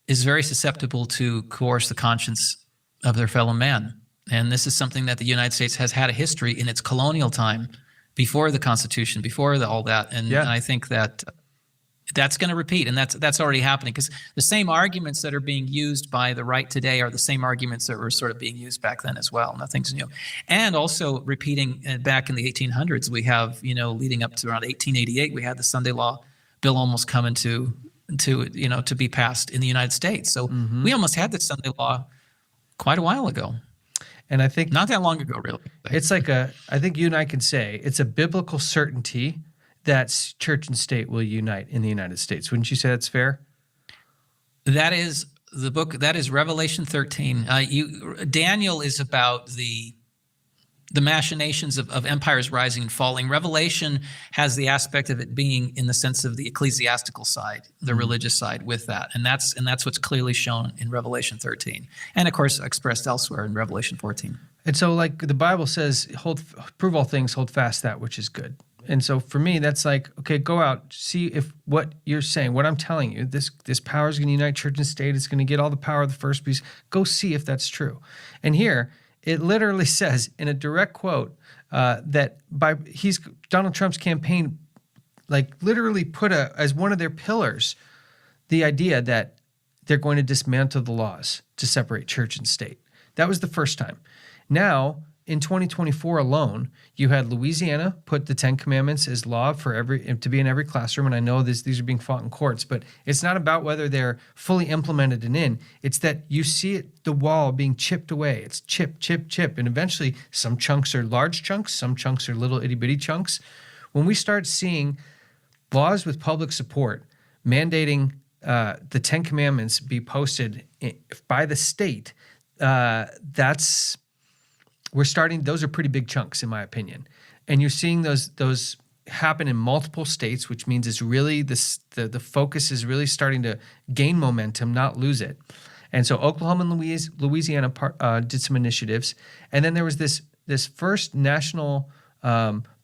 is very susceptible to coerce the conscience of their fellow man. And this is something that the United States has had a history in its colonial time, before the Constitution, before all that. And I think that that's going to repeat, and that's already happening, because the same arguments that are being used by the right today are the same arguments that were sort of being used back then as well. Nothing's new. And also repeating back in the 1800s, we have, leading up to around 1888, we had the Sunday Law Bill almost come to be passed in the United States. So we almost had the Sunday Law quite a while ago. And I think not that long ago, really. It's like I think you and I can say it's a biblical certainty that church and state will unite in the United States. Wouldn't you say that's fair? That is the book. That is Revelation 13. Daniel is about the machinations of empires rising and falling. Revelation has the aspect of it being in the sense of the ecclesiastical side, the religious side with that. And that's what's clearly shown in Revelation 13. And of course expressed elsewhere in Revelation 14. And so like the Bible says, prove all things, hold fast that which is good. And so for me, that's like, okay, go out, see if what you're saying, what I'm telling you, this power is going to unite church and state. It's going to get all the power of the first beast. Go see if that's true. And here, it literally says in a direct quote that Donald Trump's campaign, like literally put as one of their pillars, the idea that they're going to dismantle the laws to separate church and state. That was the first time. Now, in 2024 alone, you had Louisiana put the 10 Commandments as law to be in every classroom. And I know these are being fought in courts, but it's not about whether they're fully implemented and in. It's that you see the wall being chipped away. It's chip, chip, chip. And eventually some chunks are large chunks, some chunks are little itty bitty chunks. When we start seeing laws with public support mandating the 10 Commandments be posted by the state, those are pretty big chunks in my opinion. And you're seeing those happen in multiple states, which means it's really the focus is really starting to gain momentum, not lose it. And so Oklahoma and Louisiana did some initiatives. And then there was this first national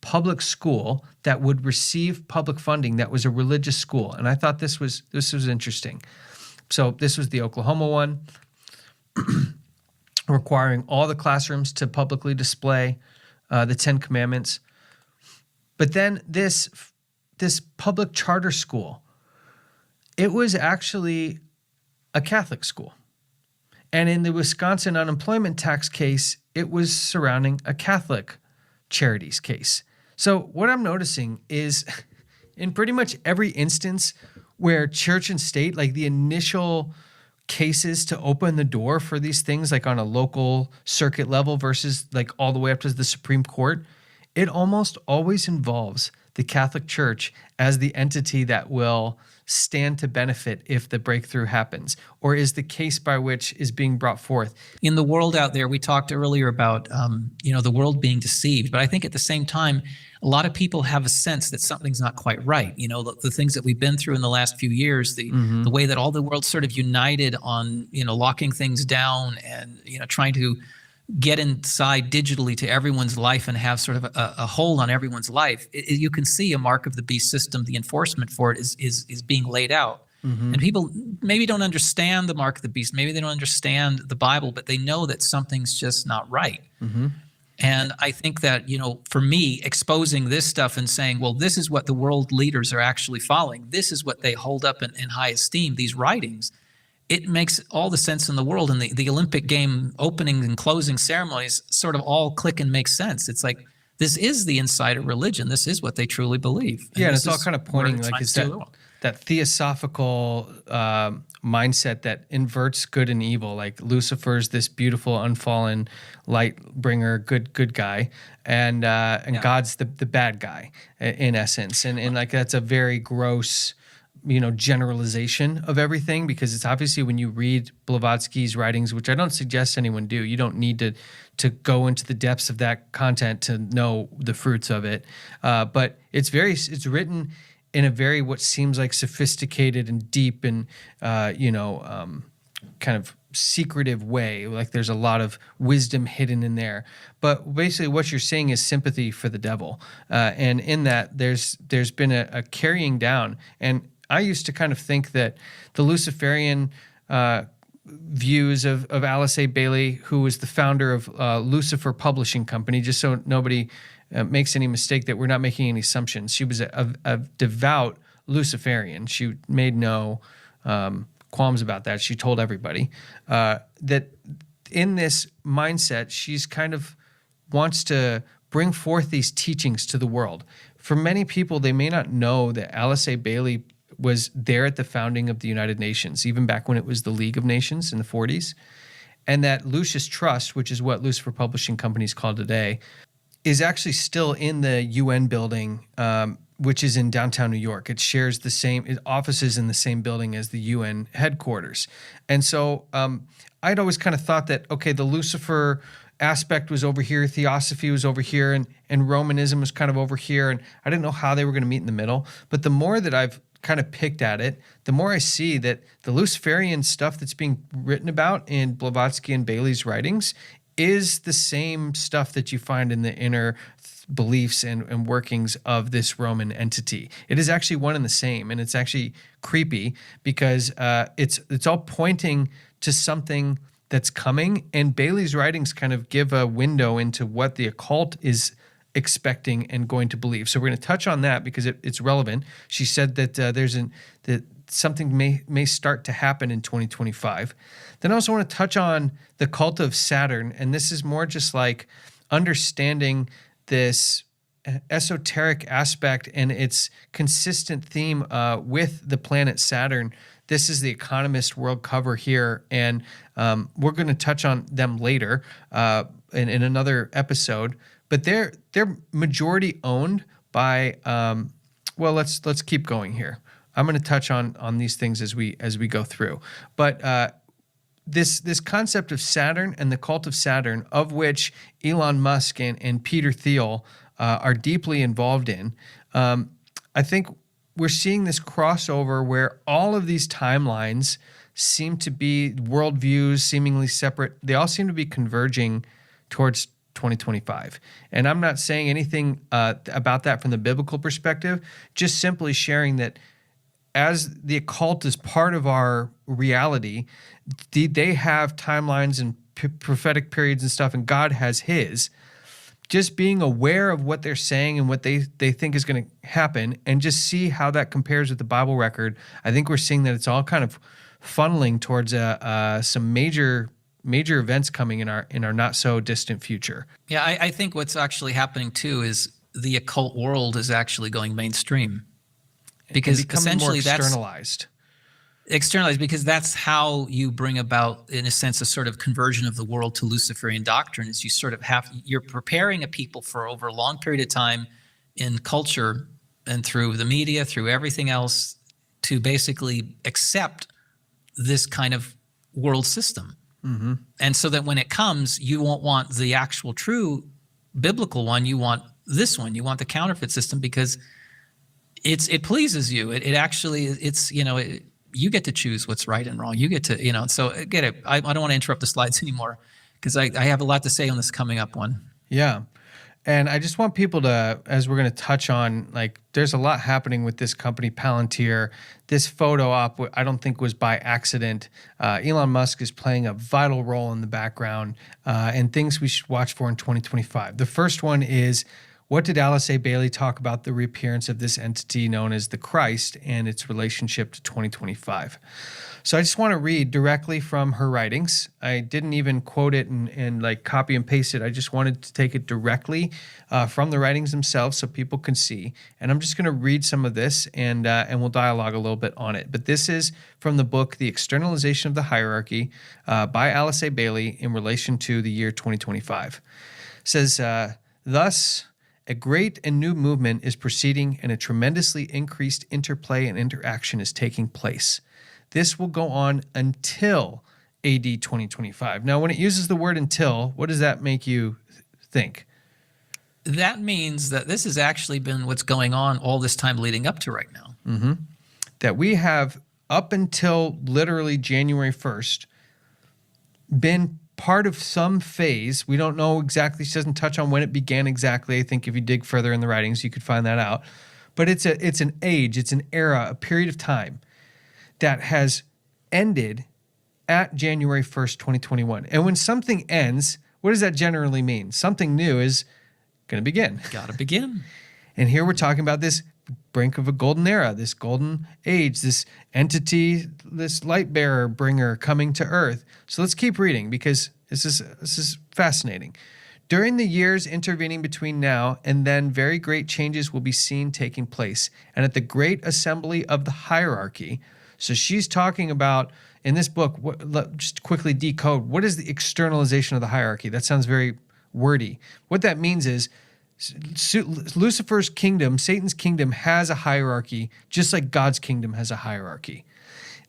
public school that would receive public funding that was a religious school. And I thought this was interesting. So this was the Oklahoma one. Requiring all the classrooms to publicly display the 10 Commandments. But then this public charter school, it was actually a Catholic school. And in the Wisconsin unemployment tax case, it was surrounding a Catholic charities case. So what I'm noticing is in pretty much every instance where church and state, like the initial cases to open the door for these things, like on a local circuit level versus like all the way up to the Supreme Court, it almost always involves the Catholic Church as the entity that will stand to benefit if the breakthrough happens, or is the case by which is being brought forth. In the world out there, we talked earlier about the world being deceived, but I think at the same time, a lot of people have a sense that something's not quite right. The things that we've been through in the last few years, the way that all the world sort of united on locking things down and trying to get inside digitally to everyone's life and have sort of a hold on everyone's life. You can see a mark of the beast system. The enforcement for it is being laid out. And people maybe don't understand the mark of the beast. Maybe they don't understand the Bible, but they know that something's just not right. And I think that, for me, exposing this stuff and saying, well, this is what the world leaders are actually following. This is what they hold up in high esteem, these writings. It makes all the sense in the world. And the Olympic game opening and closing ceremonies sort of all click and make sense. It's like, this is the insider religion. This is what they truly believe. And it's all kind of pointing like it's that theosophical mindset that inverts good and evil. Like Lucifer's this beautiful, unfallen light bringer, good guy, and God's the bad guy in essence. And like that's a very gross generalization of everything, because it's obviously when you read Blavatsky's writings, which I don't suggest anyone do, you don't need to go into the depths of that content to know the fruits of it. But it's written in a very what seems like sophisticated and deep and kind of secretive way. Like there's a lot of wisdom hidden in there. But basically what you're seeing is sympathy for the devil. And in that there's been a carrying down. And I used to kind of think that the Luciferian views of Alice A. Bailey, who was the founder of Lucifer Publishing Company, just so nobody makes any mistake that we're not making any assumptions. She was a devout Luciferian. She made no qualms about that. She told everybody that in this mindset, she's kind of wants to bring forth these teachings to the world. For many people, they may not know that Alice A. Bailey was there at the founding of the United Nations, even back when it was the League of Nations in the 40s, and that Lucis Trust, which is what Lucifer Publishing Company is called today, is actually still in the UN building, which is in downtown New York. It shares the same offices in the same building as the UN headquarters. And so I'd always kind of thought that, okay, the Lucifer aspect was over here, theosophy was over here, and Romanism was kind of over here, and I didn't know how they were going to meet in the middle. But the more that I've kind of picked at it, the more I see that the Luciferian stuff that's being written about in Blavatsky and Bailey's writings is the same stuff that you find in the inner beliefs and workings of this Roman entity. It is actually one and the same, and it's actually creepy because it's all pointing to something that's coming, and Bailey's writings kind of give a window into what the occult is expecting and going to believe. So we're going to touch on that because it's relevant. She said that that something may start to happen in 2025. Then I also want to touch on the cult of Saturn, and this is more just like understanding this esoteric aspect and its consistent theme with the planet Saturn. This is the Economist world cover here, and we're going to touch on them later in another episode. But they're majority owned by let's keep going here. I'm going to touch on these things as we go through. But this concept of Saturn and the cult of Saturn, of which Elon Musk and Peter Thiel are deeply involved in, I think we're seeing this crossover where all of these timelines seem to be worldviews, seemingly separate. They all seem to be converging towards 2025. And I'm not saying anything about that from the biblical perspective, just simply sharing that as the occult is part of our reality, they have timelines and prophetic periods and stuff, and God has his. Just being aware of what they're saying and what they think is going to happen, and just see how that compares with the Bible record, I think we're seeing that it's all kind of funneling towards some major events coming in our not so distant future. Yeah, I think what's actually happening too is the occult world is actually going mainstream, because essentially more externalized because that's how you bring about, in a sense, a sort of conversion of the world to Luciferian doctrine. Is you sort of you're preparing a people for over a long period of time in culture and through the media, through everything else, to basically accept this kind of world system. Mm-hmm. And so that when it comes, you won't want the actual true biblical one. You want this one. You want the counterfeit system because it pleases you. It actually, you get to choose what's right and wrong. You get to, so get it. I don't want to interrupt the slides anymore because I have a lot to say on this coming up one. Yeah. And I just want people to, as we're going to touch on, like, there's a lot happening with this company, Palantir. This photo op, I don't think was by accident. Elon Musk is playing a vital role in the background, and things we should watch for in 2025. The first one is, what did Alice A. Bailey talk about the reappearance of this entity known as the Christ and its relationship to 2025? So I just want to read directly from her writings. I didn't even quote it and like copy and paste it. I just wanted to take it directly from the writings themselves so people can see. And I'm just going to read some of this and we'll dialogue a little bit on it. But this is from the book, The Externalization of the Hierarchy by Alice A. Bailey in relation to the year 2025. It says, thus, A great and new movement is proceeding, and a tremendously increased interplay and interaction is taking place. This will go on until AD 2025. Now, when it uses the word until, what does that make you think? That means that this has actually been what's going on all this time leading up to right now. That we have, up until literally January 1st, been part of some phase. We don't know exactly. She doesn't touch on when it began exactly. I think if you dig further in the writings, you could find that out. But it's an age, it's an era, a period of time that has ended at January 1st, 2021. And when something ends, what does that generally mean? Something new is going to begin. Got to begin. And here we're talking about this brink of a golden era, this golden age, this entity, this light bearer bringer coming to earth. So let's keep reading because this is fascinating. During the years intervening between now and then, very great changes will be seen taking place. And at the great assembly of the hierarchy, so she's talking about, in this book, just quickly decode, what is the externalization of the hierarchy? That sounds very wordy. What that means is Lucifer's kingdom, Satan's kingdom, has a hierarchy, just like God's kingdom has a hierarchy.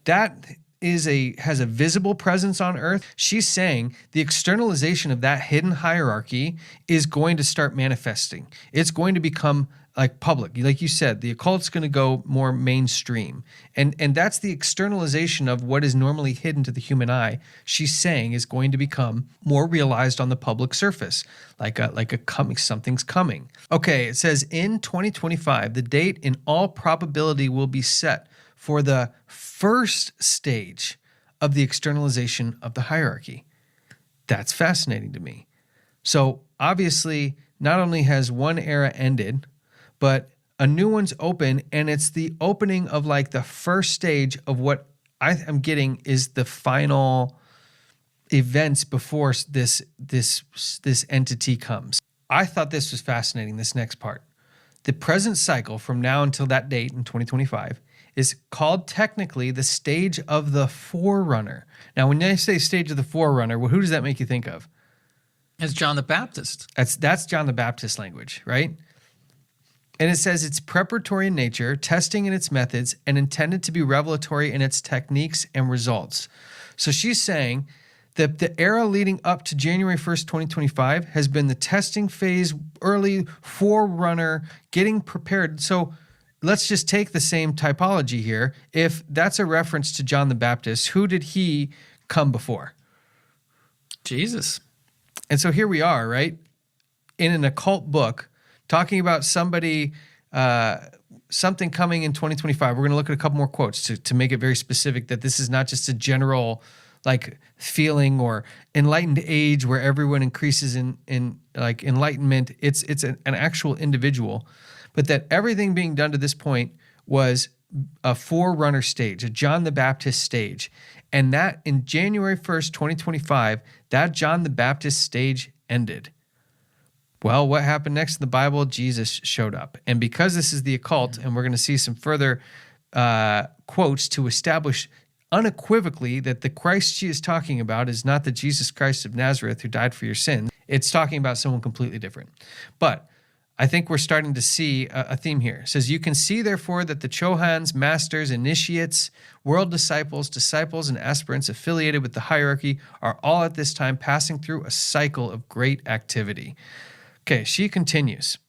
That has a visible presence on earth. She's saying the externalization of that hidden hierarchy is going to start manifesting. It's going to become like public. Like you said, the occult's going to go more mainstream. And that's the externalization of what is normally hidden to the human eye. She's saying is going to become more realized on the public surface, like a coming, something's coming. Okay, it says in 2025, the date in all probability will be set for the first stage of the externalization of the hierarchy. That's fascinating to me. So obviously, not only has one era ended, but a new one's open, and it's the opening of like the first stage of what I am getting is the final events before this entity comes. I thought this was fascinating, this next part. The present cycle from now until that date in 2025 is called technically the stage of the forerunner. Now, when they say stage of the forerunner, well, who does that make you think of? It's John the Baptist. That's John the Baptist language, right? And it says it's preparatory in nature, testing in its methods, and intended to be revelatory in its techniques and results. So she's saying that the era leading up to January 1st, 2025 has been the testing phase, early forerunner, getting prepared. So let's just take the same typology here. If that's a reference to John the Baptist, who did he come before? Jesus. And so here we are, right? In an occult book, talking about somebody, something coming in 2025. We're going to look at a couple more quotes to make it very specific that this is not just a general like feeling or enlightened age where everyone increases in like enlightenment. It's an actual individual, but that everything being done to this point was a forerunner stage, a John the Baptist stage. And that in January 1st, 2025, that John the Baptist stage ended. Well, what happened next in the Bible? Jesus showed up. And because this is the occult, and we're going to see some further quotes to establish unequivocally that the Christ she is talking about is not the Jesus Christ of Nazareth who died for your sins. It's talking about someone completely different. But I think we're starting to see a theme here. It says, you can see, therefore, that the Chohans, masters, initiates, world disciples, and aspirants affiliated with the hierarchy are all at this time passing through a cycle of great activity. Okay, she continues.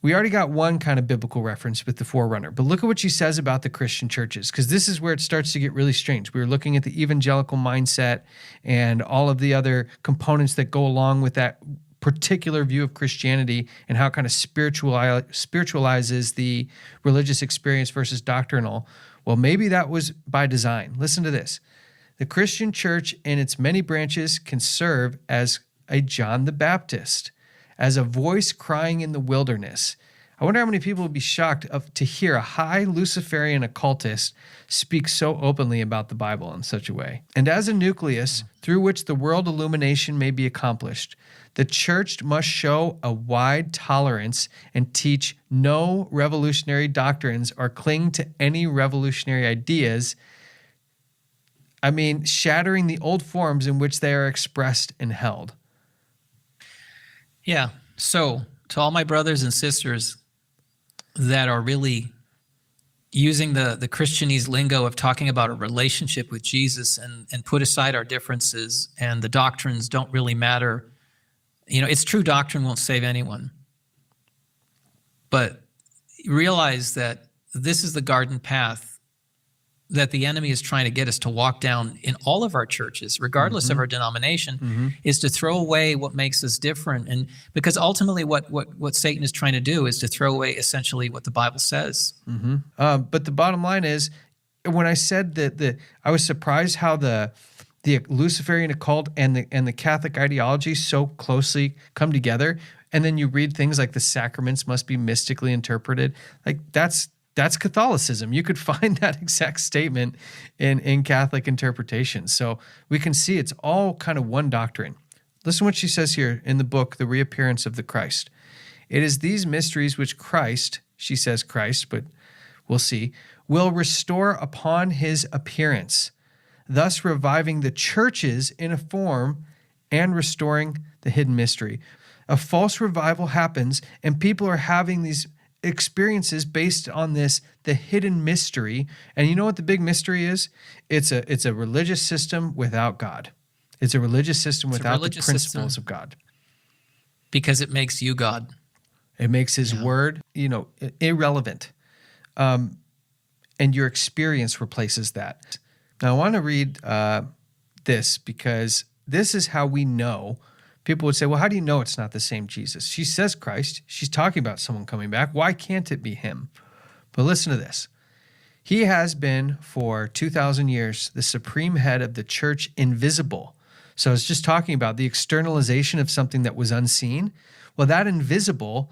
We already got one kind of biblical reference with the forerunner, but look at what she says about the Christian churches, because this is where it starts to get really strange. We were looking at the evangelical mindset and all of the other components that go along with that particular view of Christianity and how it kind of spiritualizes the religious experience versus doctrinal. Well, maybe that was by design. Listen to this. The Christian church in its many branches can serve as a John the Baptist, as a voice crying in the wilderness. I wonder how many people would be shocked to hear a high Luciferian occultist speak so openly about the Bible in such a way. And as a nucleus through which the world illumination may be accomplished, the church must show a wide tolerance and teach no revolutionary doctrines or cling to any revolutionary ideas. I mean, shattering the old forms in which they are expressed and held. Yeah. So, to all my brothers and sisters that are really using the Christianese lingo of talking about a relationship with Jesus and put aside our differences and the doctrines don't really matter. It's true doctrine won't save anyone. But realize that this is the garden path that the enemy is trying to get us to walk down in all of our churches, regardless of our denomination, is to throw away what makes us different. And because ultimately what Satan is trying to do is to throw away essentially what the Bible says. But the bottom line is, when I said that I was surprised how the Luciferian occult and the Catholic ideology so closely come together. And then you read things like the sacraments must be mystically interpreted. Like that's Catholicism. You could find that exact statement in Catholic interpretation. So we can see it's all kind of one doctrine. Listen to what she says here in the book, The Reappearance of the Christ. It is these mysteries which Christ, she says Christ, but we'll see, will restore upon his appearance, thus reviving the churches in a form and restoring the hidden mystery. A false revival happens, and people are having these experiences based on the hidden mystery. And you know what the big mystery is? It's a religious system without God. It's a religious system without the principles of God. Because it makes you God. It makes his word, irrelevant. And your experience replaces that. Now, I want to read this because this is how we know. People would say, well, how do you know it's not the same Jesus? She says Christ. She's talking about someone coming back. Why can't it be him? But listen to this. He has been for 2,000 years the supreme head of the church invisible. So it's just talking about the externalization of something that was unseen. Well, that invisible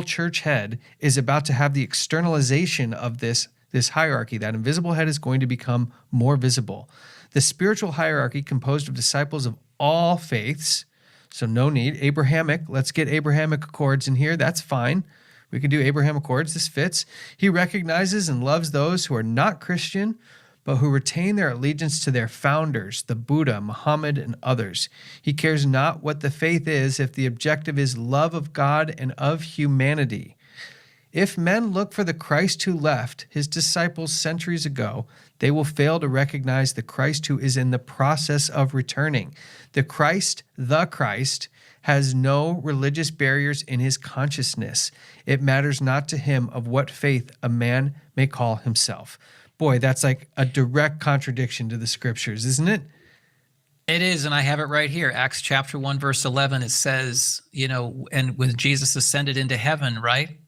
church head is about to have the externalization of this hierarchy. That invisible head is going to become more visible. The spiritual hierarchy composed of disciples of all faiths. So no need. Abrahamic, let's get Abrahamic Accords in here. That's fine. We can do Abraham Accords. This fits. He recognizes and loves those who are not Christian, but who retain their allegiance to their founders, the Buddha, Muhammad, and others. He cares not what the faith is if the objective is love of God and of humanity. If men look for the Christ who left his disciples centuries ago, they will fail to recognize the Christ who is in the process of returning. The Christ, has no religious barriers in his consciousness. It matters not to him of what faith a man may call himself. Boy, that's like a direct contradiction to the scriptures, isn't it? It is, and I have it right here. Acts chapter 1, verse 11, it says, and when Jesus ascended into heaven, right?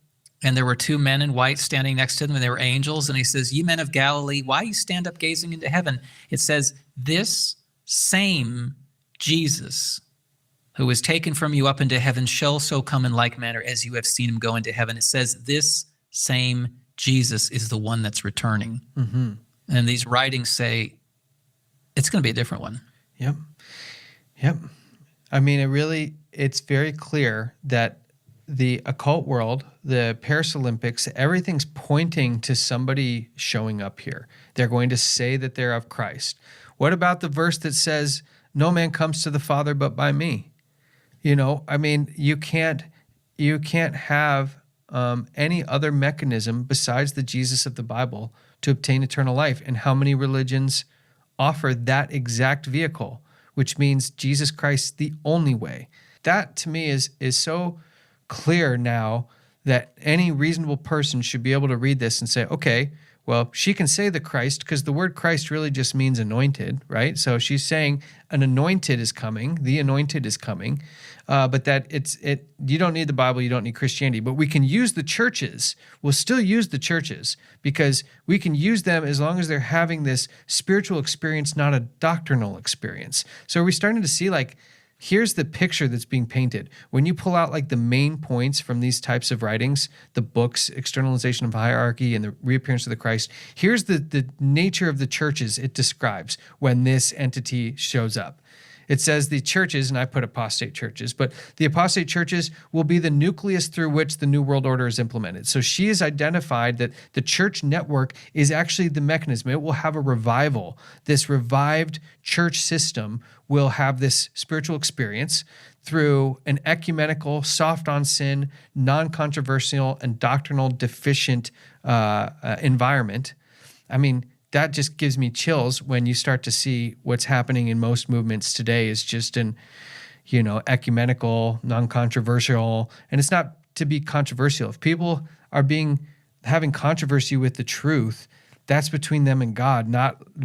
And there were two men in white standing next to them, and they were angels. And he says, "Ye men of Galilee, why you stand up gazing into heaven?" It says, "This same Jesus who was taken from you up into heaven shall so come in like manner as you have seen him go into heaven." It says, this same Jesus is the one that's returning. And these writings say it's going to be a different one. Yep. I mean, it's very clear that the occult world, the Paris Olympics, everything's pointing to somebody showing up here. They're going to say that they're of Christ. What about the verse that says, "No man comes to the Father but by me"? I mean, you can't have any other mechanism besides the Jesus of the Bible to obtain eternal life. And how many religions offer that exact vehicle, which means Jesus Christ, the only way? That to me is so clear now that any reasonable person should be able to read this and say, okay, well, she can say the Christ because the word Christ really just means anointed, right? So she's saying an anointed is coming, the anointed is coming, but that you don't need the Bible, you don't need Christianity, but we can use the churches. We'll still use the churches because we can use them as long as they're having this spiritual experience, not a doctrinal experience. So are we starting to see here's the picture that's being painted. When you pull out the main points from these types of writings, the books, Externalization of Hierarchy and the Reappearance of the Christ, here's the nature of the churches it describes when this entity shows up. It says the churches, and I put apostate churches, but the apostate churches will be the nucleus through which the New World Order is implemented. So she has identified that the church network is actually the mechanism. It will have a revival. This revived church system will have this spiritual experience through an ecumenical, soft on sin, non-controversial, and doctrinal deficient environment. I mean, that just gives me chills when you start to see what's happening in most movements today is just an, ecumenical, non-controversial, and it's not to be controversial. If people are having controversy with the truth, that's between them and God,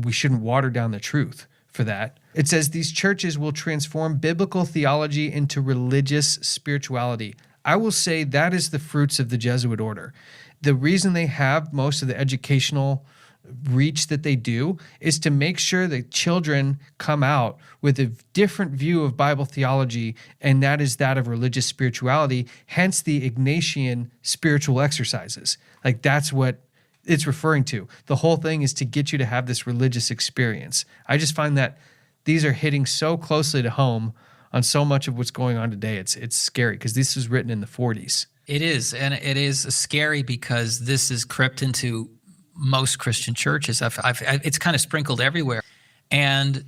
we shouldn't water down the truth for that. It says these churches will transform biblical theology into religious spirituality. I will say that is the fruits of the Jesuit order. The reason they have most of the educational reach that they do is to make sure that children come out with a different view of Bible theology, and that is that of religious spirituality, hence the Ignatian spiritual exercises. Like that's what it's referring to. The whole thing is to get you to have this religious experience. I just find that these are hitting so closely to home on so much of what's going on today. It's scary because this was written in the 40s. It is, and it is scary because this is crept into most Christian churches. It's kind of sprinkled everywhere. And,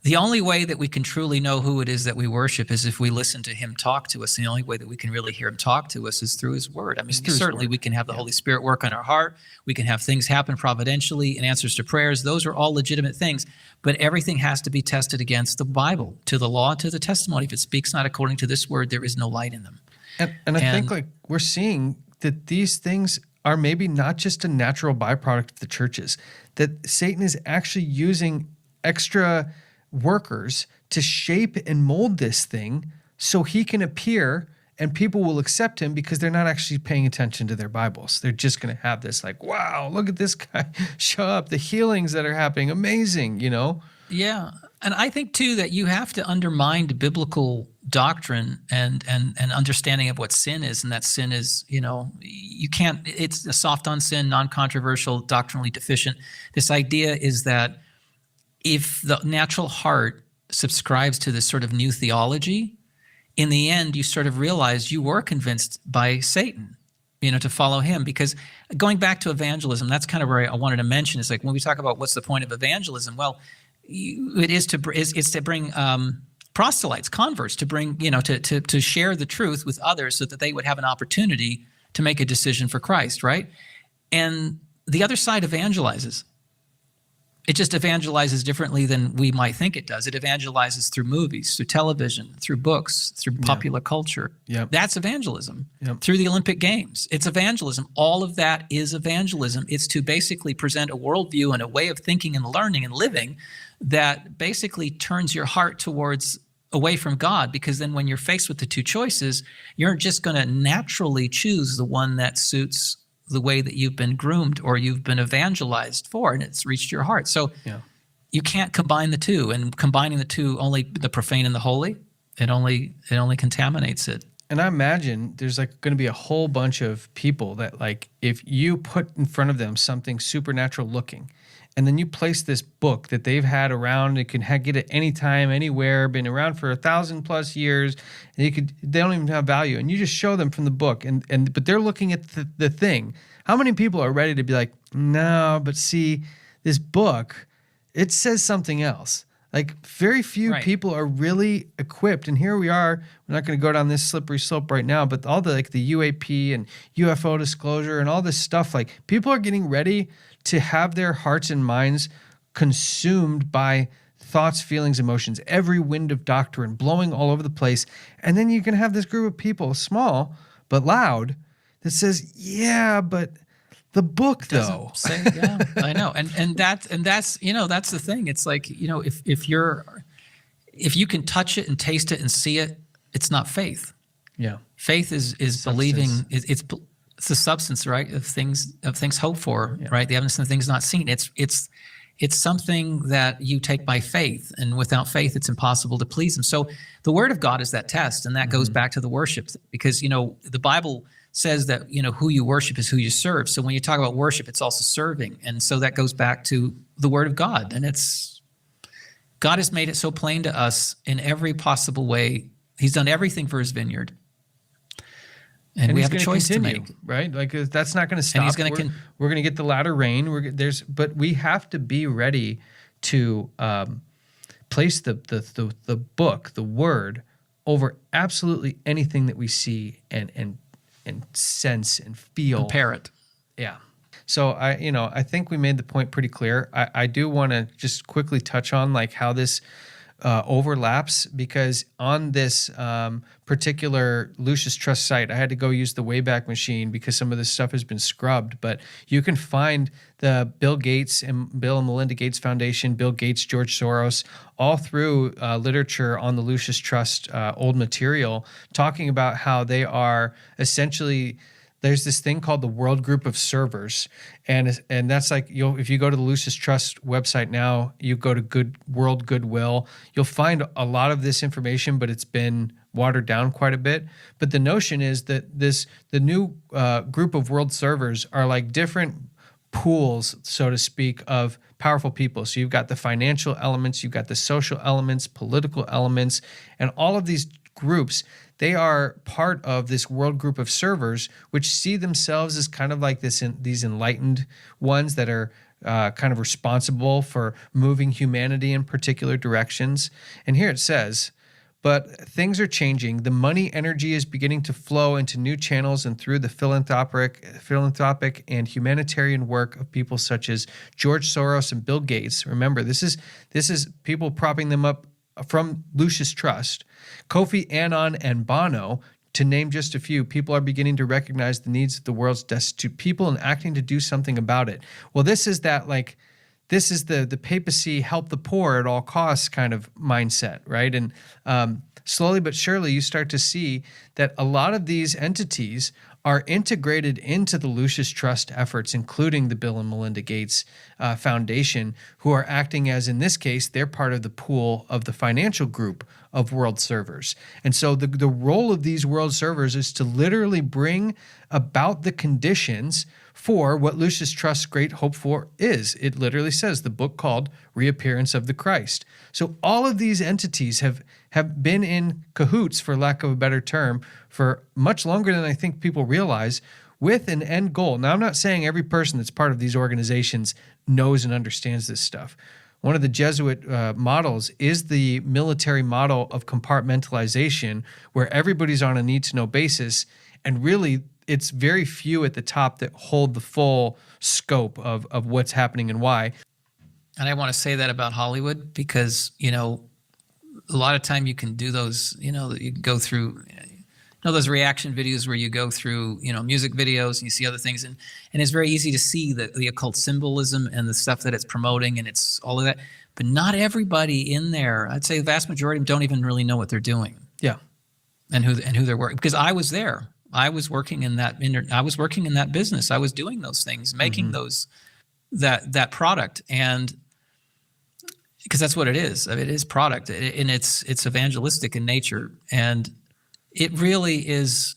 the only way that we can truly know who it is that we worship is if we listen to him talk to us. And the only way that we can really hear him talk to us is through his word. I mean, certainly we can have the Holy Spirit work on our heart. We can have things happen providentially in answers to prayers. Those are all legitimate things. But everything has to be tested against the Bible, to the law, to the testimony. If it speaks not according to this word, there is no light in them. And I think we're seeing that these things are maybe not just a natural byproduct of the churches, that Satan is actually using extra workers to shape and mold this thing so he can appear and people will accept him because they're not actually paying attention to their Bibles. They're just going to have this like, wow, look at this guy show up, the healings that are happening, amazing, Yeah. And I think, too, that you have to undermine biblical doctrine and understanding of what sin is. And that sin is, you can't, it's a soft on sin, non-controversial, doctrinally deficient. This idea is that if the natural heart subscribes to this sort of new theology, in the end, you sort of realize you were convinced by Satan, to follow him. Because going back to evangelism, that's kind of where I wanted to mention is like when we talk about what's the point of evangelism, well, it's to bring proselytes, converts, to bring, to share the truth with others so that they would have an opportunity to make a decision for Christ, right? And the other side evangelizes. It just evangelizes differently than we might think it does. It evangelizes through movies, through television, through books, through popular culture. Yep. That's evangelism. Yep. Through the Olympic Games. It's evangelism. All of that is evangelism. It's to basically present a worldview and a way of thinking and learning and living that basically turns your heart towards away from God, because then when you're faced with the two choices, you're just going to naturally choose the one that suits the way that you've been groomed or you've been evangelized for, and it's reached your heart. So you can't combine the two, and combining the two, only the profane and the holy, it only contaminates it. And I imagine there's like going to be a whole bunch of people that like if you put in front of them something supernatural looking, and then you place this book that they've had around, it can get it anytime, anywhere, been around for 1,000+ years, and they don't even have value, and you just show them from the book, but they're looking at the thing. How many people are ready to be like, no, but see, this book, it says something else. Like very few people are really equipped, and here we are. We're not going to go down this slippery slope right now, but all the UAP and UFO disclosure and all this stuff, like people are getting ready to have their hearts and minds consumed by thoughts, feelings, emotions, every wind of doctrine blowing all over the place. And then you can have this group of people, small but loud, that says, yeah, but the book though. I know. And that's that's the thing. It's like, if you can touch it and taste it and see it, it's not faith. Yeah. Faith is believing. It's the substance, right, of things hoped for, right? The evidence of things not seen. It's something that you take by faith, and without faith, it's impossible to please Him. So the Word of God is that test, and that goes back to the worship, because the Bible says that who you worship is who you serve. So when you talk about worship, it's also serving, and so that goes back to the Word of God, and it's God has made it so plain to us in every possible way. He's done everything for his vineyard. And we he's have a gonna choice continue, to make. right? Like that's not going to stop. he's gonna we're going to get the latter rain. But we have to be ready to place the book, the word, over absolutely anything that we see and sense and feel. Compare it. Yeah. So I think we made the point pretty clear. I do want to just quickly touch on like how this overlaps, because on this particular Lucis Trust site, I had to go use the Wayback Machine because some of this stuff has been scrubbed. But you can find the Bill and Melinda Gates Foundation, Bill Gates, George Soros, all through literature on the Lucis Trust old material, talking about how they are essentially. There's this thing called the World Group of Servers, and that's like if you go to the Lucis Trust website now, you go to World Goodwill, you'll find a lot of this information, but it's been watered down quite a bit. But the notion is that the new group of world servers are like different pools, so to speak, of powerful people. So you've got the financial elements, you've got the social elements, political elements, and all of these groups, they are part of this world group of servers, which see themselves as kind of like these enlightened ones that are kind of responsible for moving humanity in particular directions. And here it says, but things are changing. The money energy is beginning to flow into new channels and through the philanthropic and humanitarian work of people such as George Soros and Bill Gates. Remember, this is people propping them up from Lucis Trust. Kofi Annan and Bono, to name just a few, people are beginning to recognize the needs of the world's destitute people and acting to do something about it. Well, this is the papacy help the poor at all costs kind of mindset, right? And slowly but surely you start to see that a lot of these entities are integrated into the Lucis Trust efforts, including the Bill and Melinda Gates Foundation, who are acting as, in this case, they're part of the pool of the financial group of world servers. And so the role of these world servers is to literally bring about the conditions for what Lucis Trust's great hope for is. It literally says, the book called Reappearance of the Christ. So all of these entities have been in cahoots, for lack of a better term, for much longer than I think people realize, with an end goal. Now, I'm not saying every person that's part of these organizations knows and understands this stuff. One of the Jesuit models is the military model of compartmentalization, where everybody's on a need-to-know basis, and really it's very few at the top that hold the full scope of what's happening and why. And I want to say that about Hollywood because, a lot of time you can do those, you can go through, those reaction videos where you go through, music videos and you see other things. And it's very easy to see the occult symbolism and the stuff that it's promoting and it's all of that. But not everybody in there, I'd say the vast majority of them don't even really know what they're doing. Yeah. And who they're working. Because I was there. I was working in that business. I was doing those things, making that product. And because that's what it is. I mean, it is product, and it's evangelistic in nature, and it really is,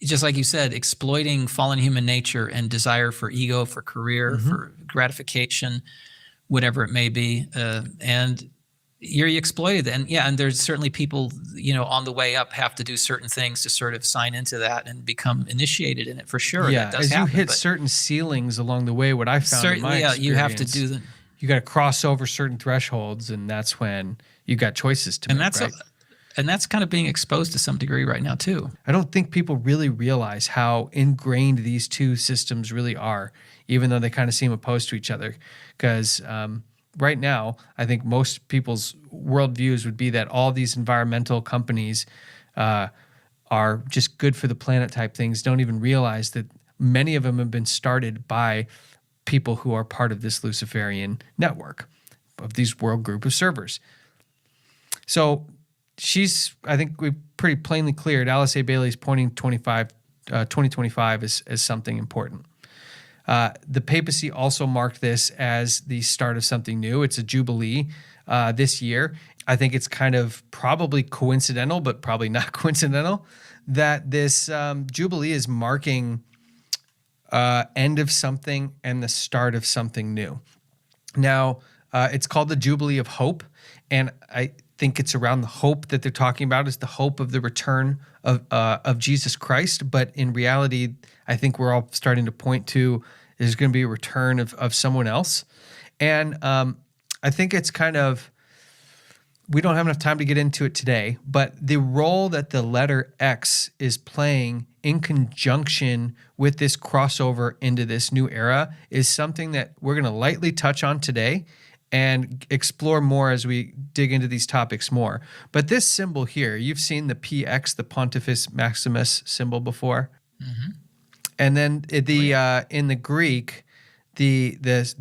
just like you said, exploiting fallen human nature and desire for ego, for career, for gratification, whatever it may be, and you're exploited. And there's certainly people, on the way up have to do certain things to sort of sign into that and become initiated in it, for sure. Yeah, that does as happen, you hit certain ceilings along the way, what I found in my experience, you have to do the. You got to cross over certain thresholds, and that's when you got choices to make, right? And that's kind of being exposed to some degree right now too. I don't think people really realize how ingrained these two systems really are, even though they kind of seem opposed to each other. Because right now, I think most people's worldviews would be that all these environmental companies are just good for the planet type things, don't even realize that many of them have been started by people who are part of this Luciferian network of these world group of servers. So I think we pretty plainly cleared Alice A. Bailey's pointing 2025 as something important. The papacy also marked this as the start of something new. It's a Jubilee this year. I think it's kind of probably coincidental, but probably not coincidental, that this Jubilee is marking end of something and the start of something new. Now, It's called the Jubilee of Hope, and I think it's around the hope that they're talking about is the hope of the return of Jesus Christ. But in reality, I think we're all starting to point to there's going to be a return of someone else. And I think it's kind of, we don't have enough time to get into it today, but the role that the letter X is playing in conjunction with this crossover into this new era is something that we're going to lightly touch on today and explore more as we dig into these topics more. But this symbol here, you've seen the PX, the Pontifex Maximus symbol before. Mm-hmm. And then in the Greek, this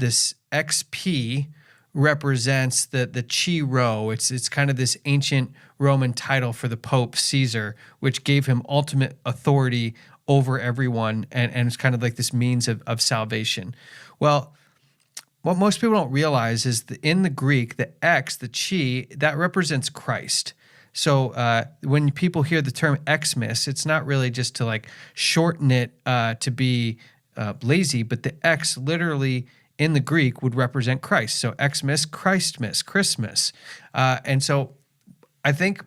XP represents the chi rho. It's kind of this ancient Roman title for the Pope Caesar, which gave him ultimate authority over everyone, and it's kind of like this means of salvation. Well, what most people don't realize is that in the Greek, the X, the chi, that represents Christ. So when people hear the term Xmas, it's not really just to like shorten it to be lazy, but the X literally in the Greek would represent Christ. So Xmas, Christmas, Christmas. And so I think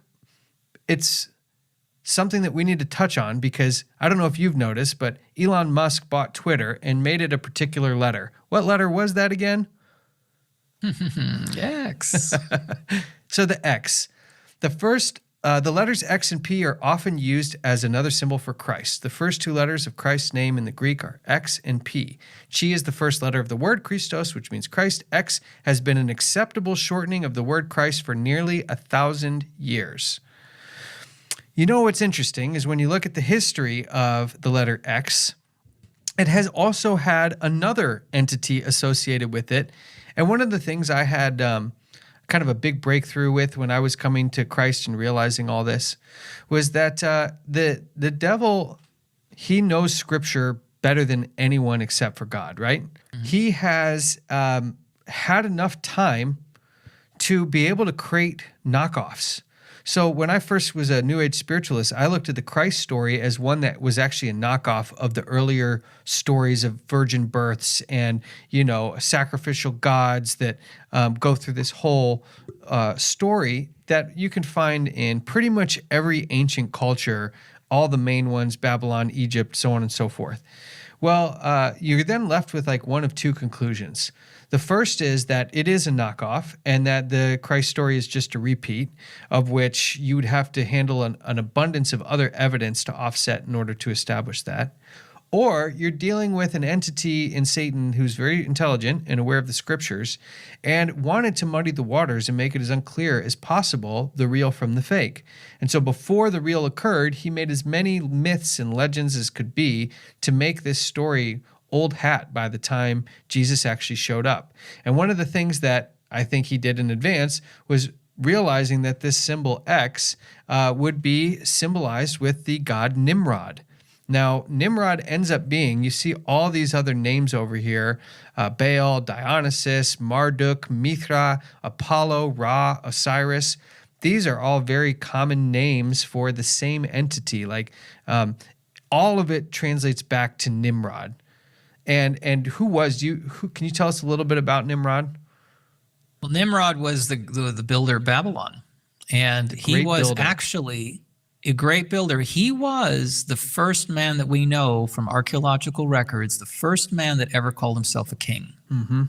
it's something that we need to touch on because I don't know if you've noticed, but Elon Musk bought Twitter and made it a particular letter. What letter was that again? X. So the X. The letters X and P are often used as another symbol for Christ. The first two letters of Christ's name in the Greek are X and P. Chi is the first letter of the word Christos, which means Christ. X has been an acceptable shortening of the word Christ for nearly 1,000 years. You know what's interesting is when you look at the history of the letter X, it has also had another entity associated with it. And one of the things I had kind of a big breakthrough with when I was coming to Christ and realizing all this was that the devil, he knows Scripture better than anyone except for God, right? Mm-hmm. He has had enough time to be able to create knockoffs. So when I first was a New Age spiritualist, I looked at the Christ story as one that was actually a knockoff of the earlier stories of virgin births and, sacrificial gods that go through this whole story that you can find in pretty much every ancient culture, all the main ones, Babylon, Egypt, so on and so forth. Well, you're then left with like one of two conclusions. The first is that it is a knockoff and that the Christ story is just a repeat, of which you would have to handle an abundance of other evidence to offset in order to establish that. Or you're dealing with an entity in Satan who's very intelligent and aware of the Scriptures and wanted to muddy the waters and make it as unclear as possible the real from the fake. And so before the real occurred, he made as many myths and legends as could be to make this story old hat by the time Jesus actually showed up. And one of the things that I think he did in advance was realizing that this symbol X would be symbolized with the god Nimrod. Now, Nimrod ends up being, you see all these other names over here, Baal, Dionysus, Marduk, Mithra, Apollo, Ra, Osiris. These are all very common names for the same entity. Like all of it translates back to Nimrod. And who was you? Can you tell us a little bit about Nimrod? Well, Nimrod was the builder of Babylon, and he was actually a great builder. He was the first man that we know from archaeological records, the first man that ever called himself a king. Mm-hmm.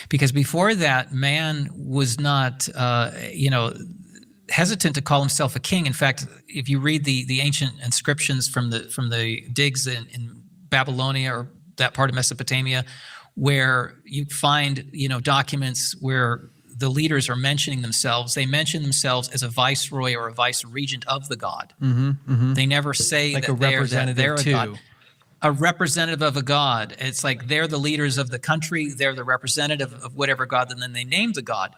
Because before that, man was not, hesitant to call himself a king. In fact, if you read the ancient inscriptions from the digs in Babylonia or that part of Mesopotamia, where you find, documents where the leaders are mentioning themselves. They mention themselves as a viceroy or a vice regent of the god. Mm-hmm, mm-hmm. They never say like that they're a god. A representative of a god. It's like they're the leaders of the country. They're the representative of whatever god, and then they named the god.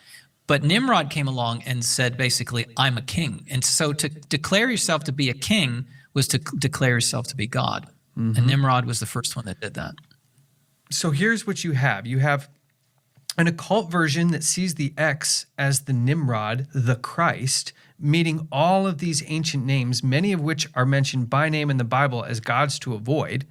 But Nimrod came along and said, basically, I'm a king. And so to declare yourself to be a king was to declare yourself to be God. Mm-hmm. And Nimrod was the first one that did that. So here's what you have. You have an occult version that sees the X as the Nimrod, the Christ, meaning all of these ancient names, many of which are mentioned by name in the Bible as gods to avoid.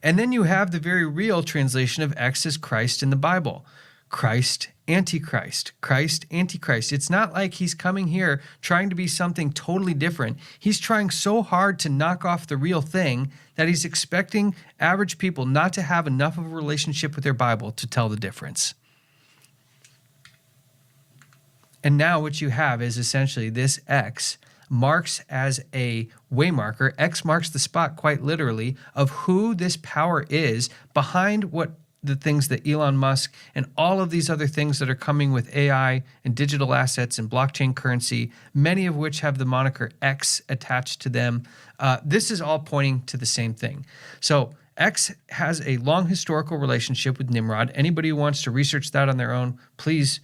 And then you have the very real translation of X as Christ in the Bible. Christ, Antichrist, Christ, Antichrist. It's not like he's coming here trying to be something totally different. He's trying so hard to knock off the real thing that he's expecting average people not to have enough of a relationship with their Bible to tell the difference. And now what you have is essentially this X marks as a waymarker. X marks the spot quite literally of who this power is behind what the things that Elon Musk and all of these other things that are coming with AI and digital assets and blockchain currency, many of which have the moniker X attached to them. This is all pointing to the same thing. So X has a long historical relationship with Nimrod. Anybody who wants to research that on their own, please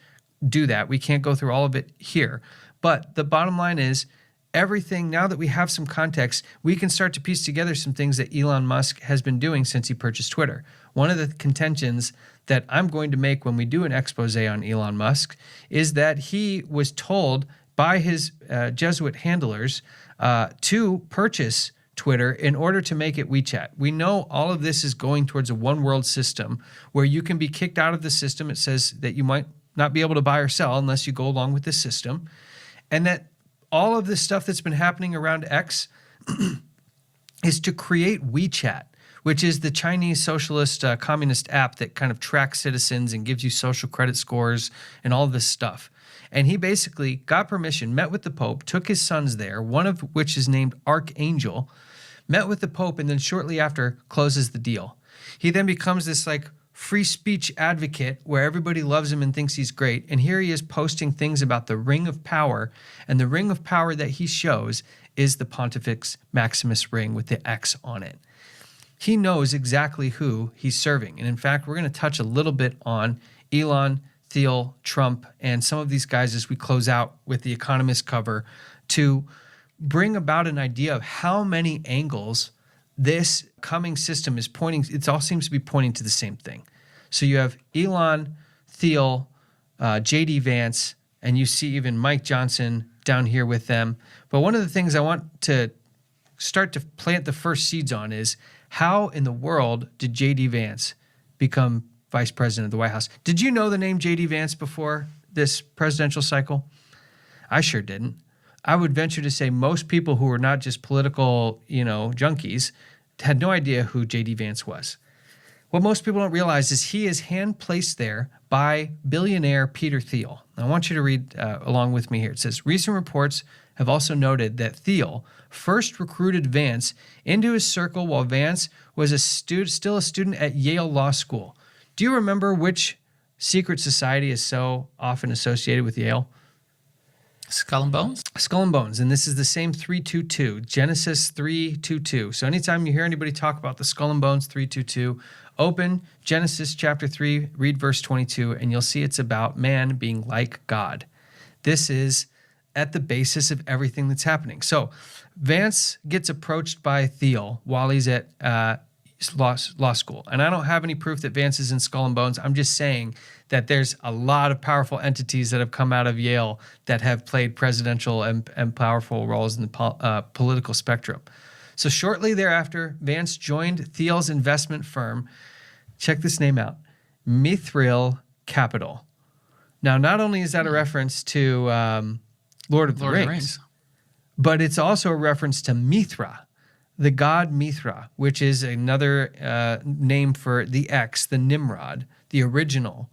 do that. We can't go through all of it here. But the bottom line is, everything, now that we have some context, we can start to piece together some things that Elon Musk has been doing since he purchased Twitter. One of the contentions that I'm going to make when we do an expose on Elon Musk is that he was told by his Jesuit handlers to purchase Twitter in order to make it WeChat. We know all of this is going towards a one world system where you can be kicked out of the system. It says that you might not be able to buy or sell unless you go along with the system. And that all of this stuff that's been happening around X is to create WeChat, which is the Chinese socialist communist app that kind of tracks citizens and gives you social credit scores and all this stuff. And he basically got permission, met with the Pope, took his sons there, one of which is named Archangel, met with the Pope, and then shortly after closes the deal. He then becomes this like free speech advocate where everybody loves him and thinks he's great. And here he is posting things about the ring of power. And the ring of power that he shows is the Pontifex Maximus ring with the X on it. He knows exactly who he's serving. And in fact, we're going to touch a little bit on Elon, Thiel, Trump, and some of these guys as we close out with the Economist cover to bring about an idea of how many angles this coming system is pointing. It all seems to be pointing to the same thing. So you have Elon, Thiel, JD Vance, and you see even Mike Johnson down here with them. But one of the things I want to start to plant the first seeds on is how in the world did JD Vance become vice president of the White House? Did you know the name JD Vance before this presidential cycle? I sure didn't. I would venture to say most people who were not just political, junkies had no idea who JD Vance was. What most people don't realize is he is hand-placed there by billionaire Peter Thiel. I want you to read along with me here. It says, recent reports have also noted that Thiel first recruited Vance into his circle while Vance was still a student at Yale Law School. Do you remember which secret society is so often associated with Yale? Skull and Bones? Skull and Bones, and this is the same 322, Genesis 3:22. So anytime you hear anybody talk about the Skull and Bones 3:22, open Genesis chapter 3, read verse 22, and you'll see it's about man being like God. This is at the basis of everything that's happening. So Vance gets approached by Thiel while he's at law school. And I don't have any proof that Vance is in Skull and Bones. I'm just saying that there's a lot of powerful entities that have come out of Yale that have played presidential and powerful roles in the political spectrum. So shortly thereafter, Vance joined Thiel's investment firm. Check this name out, Mithril Capital. Now, not only is that a reference to Lord of the Rings, but it's also a reference to Mithra, the god Mithra, which is another name for the X, the Nimrod, the original.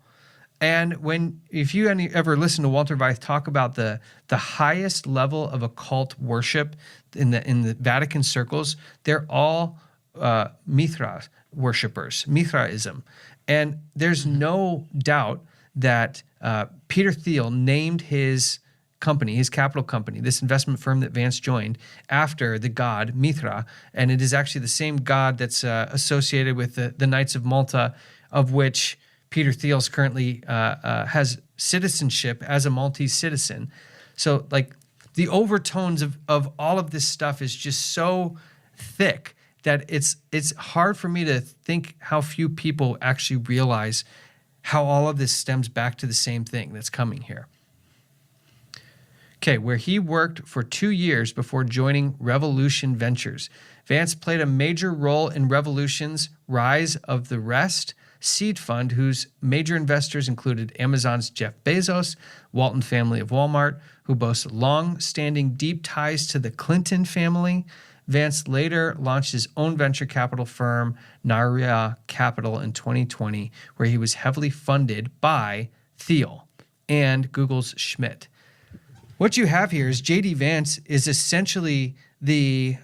And if you ever listen to Walter Weiss talk about the highest level of occult worship in the Vatican circles, they're all Mithra worshipers, Mithraism. And there's no doubt that Peter Thiel named his company, his capital company, this investment firm that Vance joined, after the god Mithra. And it is actually the same god that's associated with the Knights of Malta, of which Peter Thiel's currently has citizenship as a Maltese citizen. So like the overtones of all of this stuff is just so thick that it's hard for me to think how few people actually realize how all of this stems back to the same thing that's coming here. Okay, where he worked for 2 years before joining Revolution Ventures. Vance played a major role in Revolution's rise of the rest seed fund whose major investors included Amazon's Jeff Bezos, Walton family of Walmart, who boasts long-standing deep ties to the Clinton family. Vance later launched his own venture capital firm, Naria Capital, in 2020, where he was heavily funded by Thiel and Google's Schmidt. What you have here is J.D. Vance is essentially the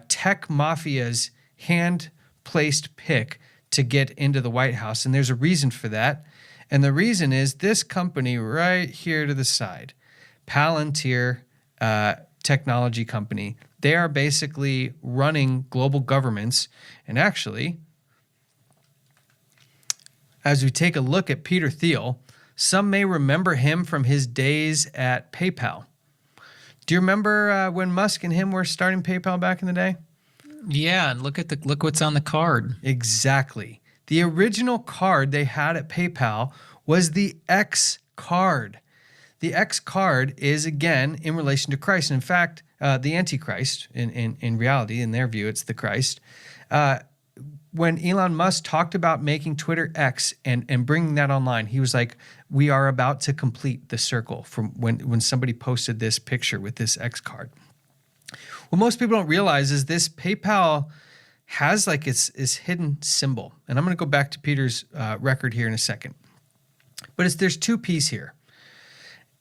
tech mafia's hand-placed pick to get into the White House, and there's a reason for that. And the reason is this company right here to the side, Palantir technology company. They are basically running global governments. And actually, as we take a look at Peter Thiel, some may remember him from his days at PayPal. Do you remember when Musk and him were starting PayPal back in the day? Yeah, and look what's on the card. Exactly. The original card they had at PayPal was the X card. The X card is, again, in relation to Christ. In fact, the Antichrist, in reality, in their view, it's the Christ. When Elon Musk talked about making Twitter X and bringing that online, he was like, we are about to complete the circle from when somebody posted this picture with this X card. What most people don't realize is this PayPal has like its hidden symbol. And I'm going to go back to Peter's record here in a second. But there's two P's here.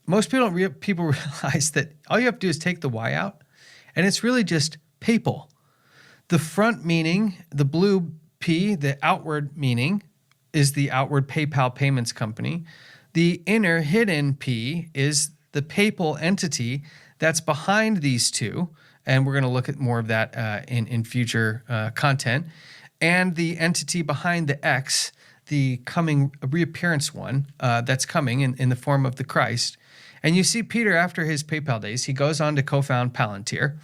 Most people people realize that all you have to do is take the Y out, and it's really just papal. The front meaning, the blue P, the outward meaning, is the outward PayPal payments company. The inner hidden P is the papal entity that's behind these two, and we're going to look at more of that in future content. And the entity behind the X, the coming reappearance one that's coming in the form of the Christ. And you see Peter, after his PayPal days, he goes on to co-found Palantir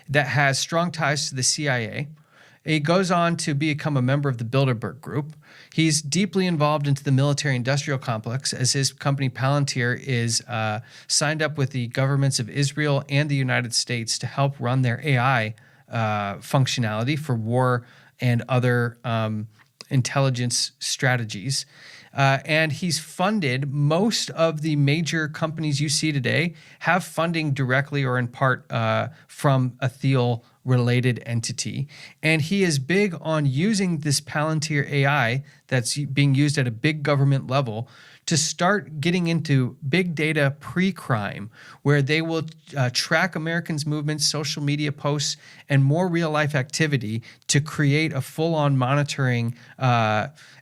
that has strong ties to the CIA. He goes on to become a member of the Bilderberg Group. He's deeply involved into the military-industrial complex as his company Palantir is signed up with the governments of Israel and the United States to help run their AI functionality for war and other intelligence strategies. And he's funded most of the major companies you see today have funding directly or in part from a Thiel-related entity. And he is big on using this Palantir AI that's being used at a big government level to start getting into big data pre-crime, where they will track Americans' movements, social media posts, and more real-life activity to create a full-on monitoring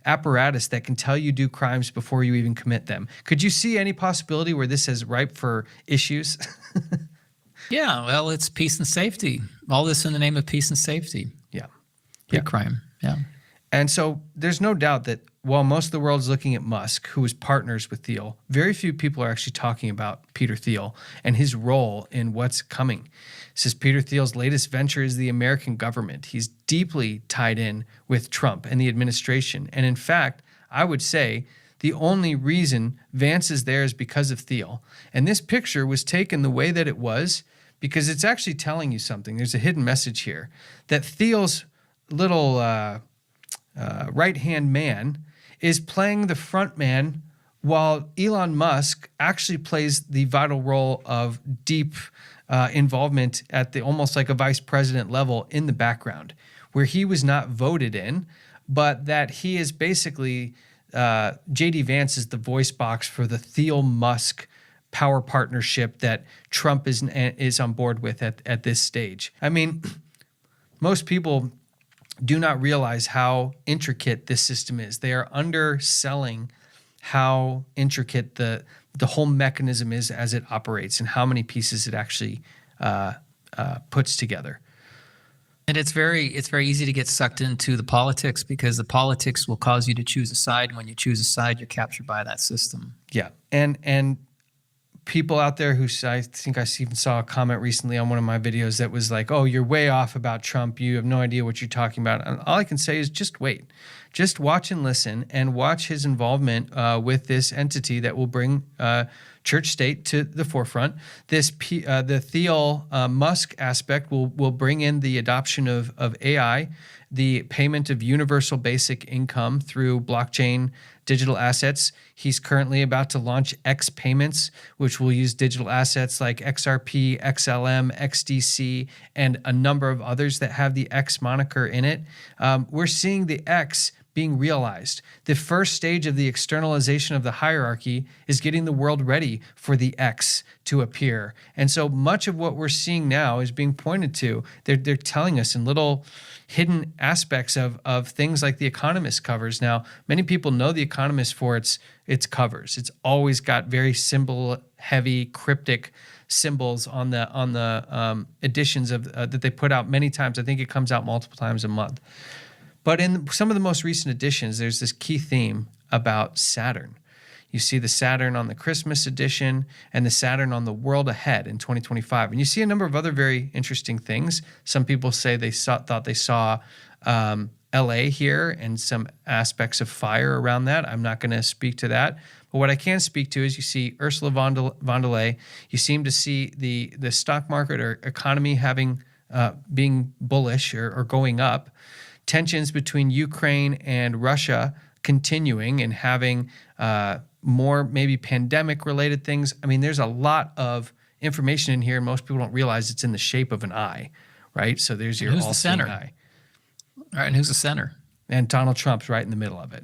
apparatus that can tell you do crimes before you even commit them. Could you see any possibility where this is ripe for issues? Yeah, well, it's peace and safety. All this in the name of peace and safety. Yeah. Crime. Yeah. And so there's no doubt that while most of the world is looking at Musk, who is partners with Thiel, very few people are actually talking about Peter Thiel and his role in what's coming. It says Peter Thiel's latest venture is the American government. He's deeply tied in with Trump and the administration. And in fact, I would say the only reason Vance is there is because of Thiel. And this picture was taken the way that it was because it's actually telling you something. There's a hidden message here that Thiel's little right-hand man is playing the front man while Elon Musk actually plays the vital role of deep involvement at the almost like a vice president level in the background, where he was not voted in, but that he is basically, J.D. Vance is the voice box for the Thiel-Musk power partnership that Trump is on board with at this stage. I mean, most people do not realize how intricate this system is. They are underselling how intricate the whole mechanism is as it operates and how many pieces it actually puts together. And it's very easy to get sucked into the politics because the politics will cause you to choose a side. When you choose a side, you're captured by that system. Yeah, and people out there who I think I even saw a comment recently on one of my videos that was like, oh, you're way off about Trump. You have no idea what you're talking about. And all I can say is just wait. Just watch and listen and watch his involvement with this entity that will bring church state to the forefront. The Thiel Musk aspect will bring in the adoption of AI, the payment of universal basic income through blockchain digital assets. He's currently about to launch X payments, which will use digital assets like XRP, XLM, XDC, and a number of others that have the X moniker in it. We're seeing the X being realized. The first stage of the externalization of the hierarchy is getting the world ready for the X to appear. And so much of what we're seeing now is being pointed to. They're telling us in little hidden aspects of things like the Economist covers. Now, many people know the Economist for its covers. It's always got very symbol-heavy, cryptic symbols on the editions of that they put out many times. I think it comes out multiple times a month. But in some of the most recent editions, there's this key theme about Saturn. You see the Saturn on the Christmas edition and the Saturn on the world ahead in 2025. And you see a number of other very interesting things. Some people say they thought they saw LA here and some aspects of fire around that. I'm not going to speak to that. But what I can speak to is you see Ursula von der Leyen. You seem to see the stock market or economy being bullish or going up. Tensions between Ukraine and Russia continuing and having more maybe pandemic-related things. I mean, there's a lot of information in here, and most people don't realize it's in the shape of an eye, right? So there's your all-seeing eye. All right, and who's the center? And Donald Trump's right in the middle of it.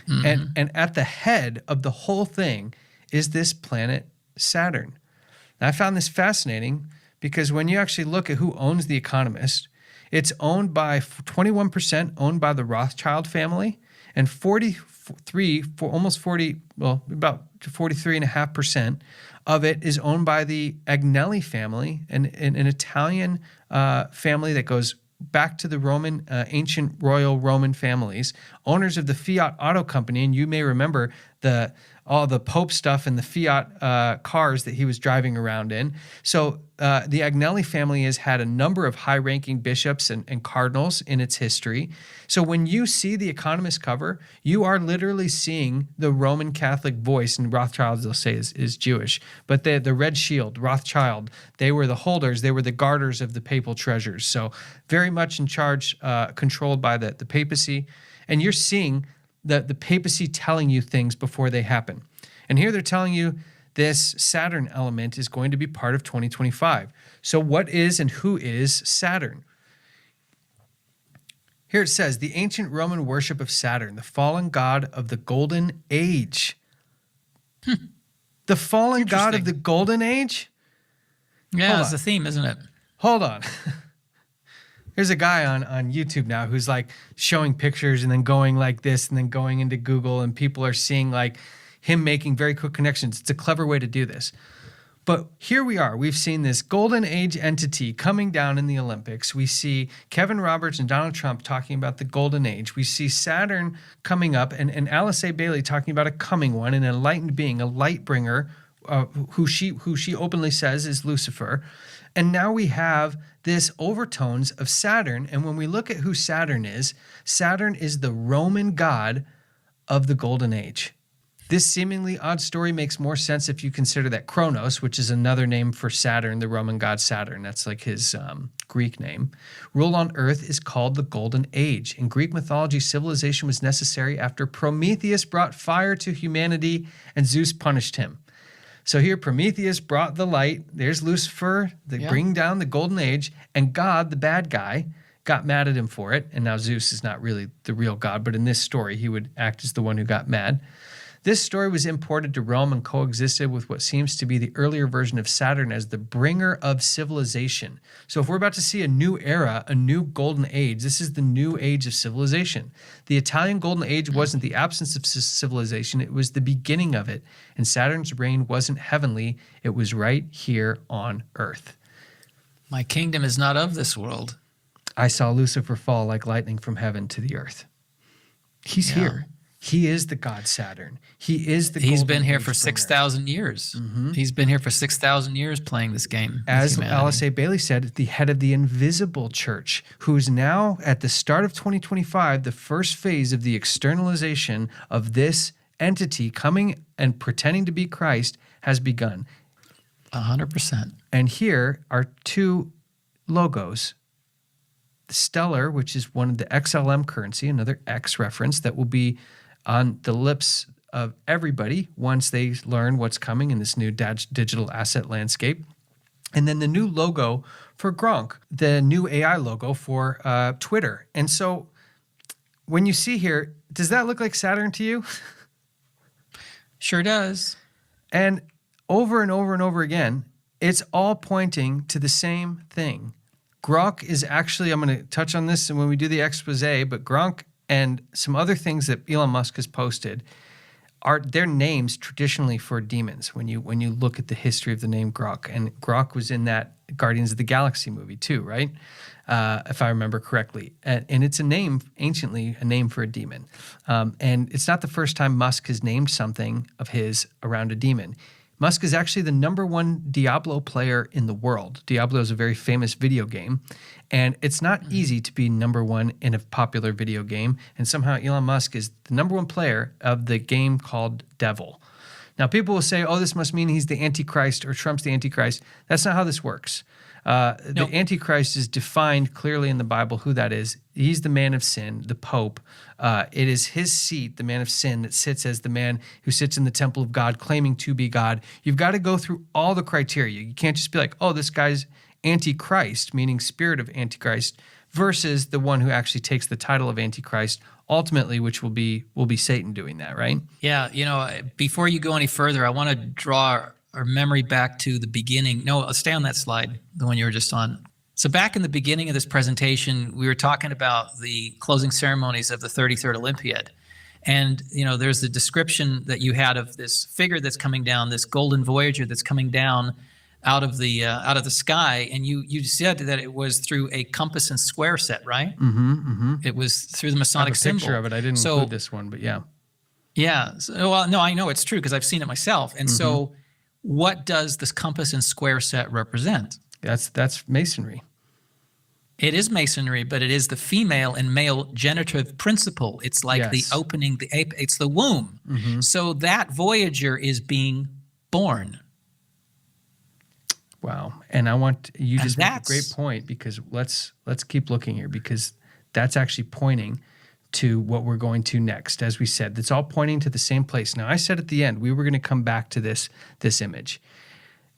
Mm-hmm. And at the head of the whole thing is this planet Saturn. And I found this fascinating because when you actually look at who owns The Economist, it's owned by 21% owned by the Rothschild family, and about 43.5% of it is owned by the Agnelli family, an Italian family that goes back to the Roman, ancient royal Roman families, owners of the Fiat Auto Company. And you may remember all the Pope stuff and the Fiat cars that he was driving around in. So the Agnelli family has had a number of high-ranking bishops and cardinals in its history. So when you see the Economist cover, you are literally seeing the Roman Catholic voice, and Rothschilds, they'll say, is Jewish. But the red shield, Rothschild, they were the holders, they were the guarders of the papal treasures. So very much in charge, controlled by the papacy. And you're seeing the papacy telling you things before they happen. And here they're telling you this Saturn element is going to be part of 2025. So what is and who is Saturn? Here it says, the ancient Roman worship of Saturn, the fallen god of the Golden Age. The fallen god of the Golden Age? Yeah, it's a theme, isn't it? Hold on. There's a guy on YouTube now who's like showing pictures and then going like this and then going into Google, and people are seeing like him making very quick connections. It's a clever way to do this. But here we are. We've seen this Golden Age entity coming down in the Olympics. We see Kevin Roberts and Donald Trump talking about the Golden Age. We see Saturn coming up and Alice A. Bailey talking about a coming one, an enlightened being, a light bringer, who she openly says is Lucifer. And now we have this overtones of Saturn. And when we look at who Saturn is the Roman god of the Golden Age. This seemingly odd story makes more sense if you consider that Kronos, which is another name for Saturn, the Roman god Saturn, that's like his Greek name, rule on Earth is called the Golden Age. In Greek mythology, civilization was necessary after Prometheus brought fire to humanity and Zeus punished him. So here Prometheus brought the light. There's Lucifer, bringing down the Golden Age, and God, the bad guy, got mad at him for it. And now Zeus is not really the real God, but in this story, he would act as the one who got mad. This story was imported to Rome and coexisted with what seems to be the earlier version of Saturn as the bringer of civilization. So if we're about to see a new era, a new golden age, this is the new age of civilization. The Italian golden age wasn't the absence of civilization, it was the beginning of it. And Saturn's reign wasn't heavenly, it was right here on Earth. My kingdom is not of this world. I saw Lucifer fall like lightning from heaven to the earth. He's here. He is the god Saturn. He is the. He's been here for 6,000 years. Mm-hmm. He's been here for 6,000 years playing this game. As Alice A. Bailey said, the head of the invisible church, who is now at the start of 2025, the first phase of the externalization of this entity coming and pretending to be Christ, has begun. 100%. And here are two logos. The Stellar, which is one of the XLM currency, another X reference that will be on the lips of everybody once they learn what's coming in this new digital asset landscape. And then the new logo for Gronk, the new AI logo for Twitter. And so when you see here, does that look like Saturn to you? Sure does. And over and over and over again, it's all pointing to the same thing. Gronk is actually, I'm going to touch on this when we do the expose, but Gronk and some other things that Elon Musk has posted are their names traditionally for demons when you look at the history of the name Gronk. And Gronk was in that Guardians of the Galaxy movie too, right? If I remember correctly. And it's a name, anciently, a name for a demon. And it's not the first time Musk has named something of his around a demon. Musk is actually the #1 Diablo player in the world. Diablo is a very famous video game, and it's not easy to be #1 in a popular video game. And somehow Elon Musk is the #1 player of the game called Devil. Now, people will say, oh, this must mean he's the Antichrist or Trump's the Antichrist. That's not how this works. The Antichrist is defined clearly in the Bible who that is. He's the man of sin, the Pope. It is his seat, the man of sin, that sits as the man who sits in the temple of God, claiming to be God. You've got to go through all the criteria. You can't just be like, oh, this guy's Antichrist, meaning spirit of Antichrist, versus the one who actually takes the title of Antichrist, ultimately, which will be Satan doing that, right? Yeah, before you go any further, I want to draw our memory back to the beginning. No, stay on that slide, the one you were just on. So back in the beginning of this presentation, we were talking about the closing ceremonies of the 33rd Olympiad. And, there's the description that you had of this figure that's coming down, this golden Voyager that's coming down out of the sky. And you said that it was through a compass and square set, right? It was through the Masonic symbol. I have a picture of it. I didn't include this one, but yeah. Yeah. Well, no, I know it's true because I've seen it myself. And so what does this compass and square set represent? That's masonry. It is masonry, but it is the female and male generative principle. It's like the opening, it's the womb. So that Voyager is being born. Wow. And I want you just make a great point, because let's keep looking here, because that's actually pointing to what we're going to next. As we said, it's all pointing to the same place. Now, I said at the end, we were going to come back to this image.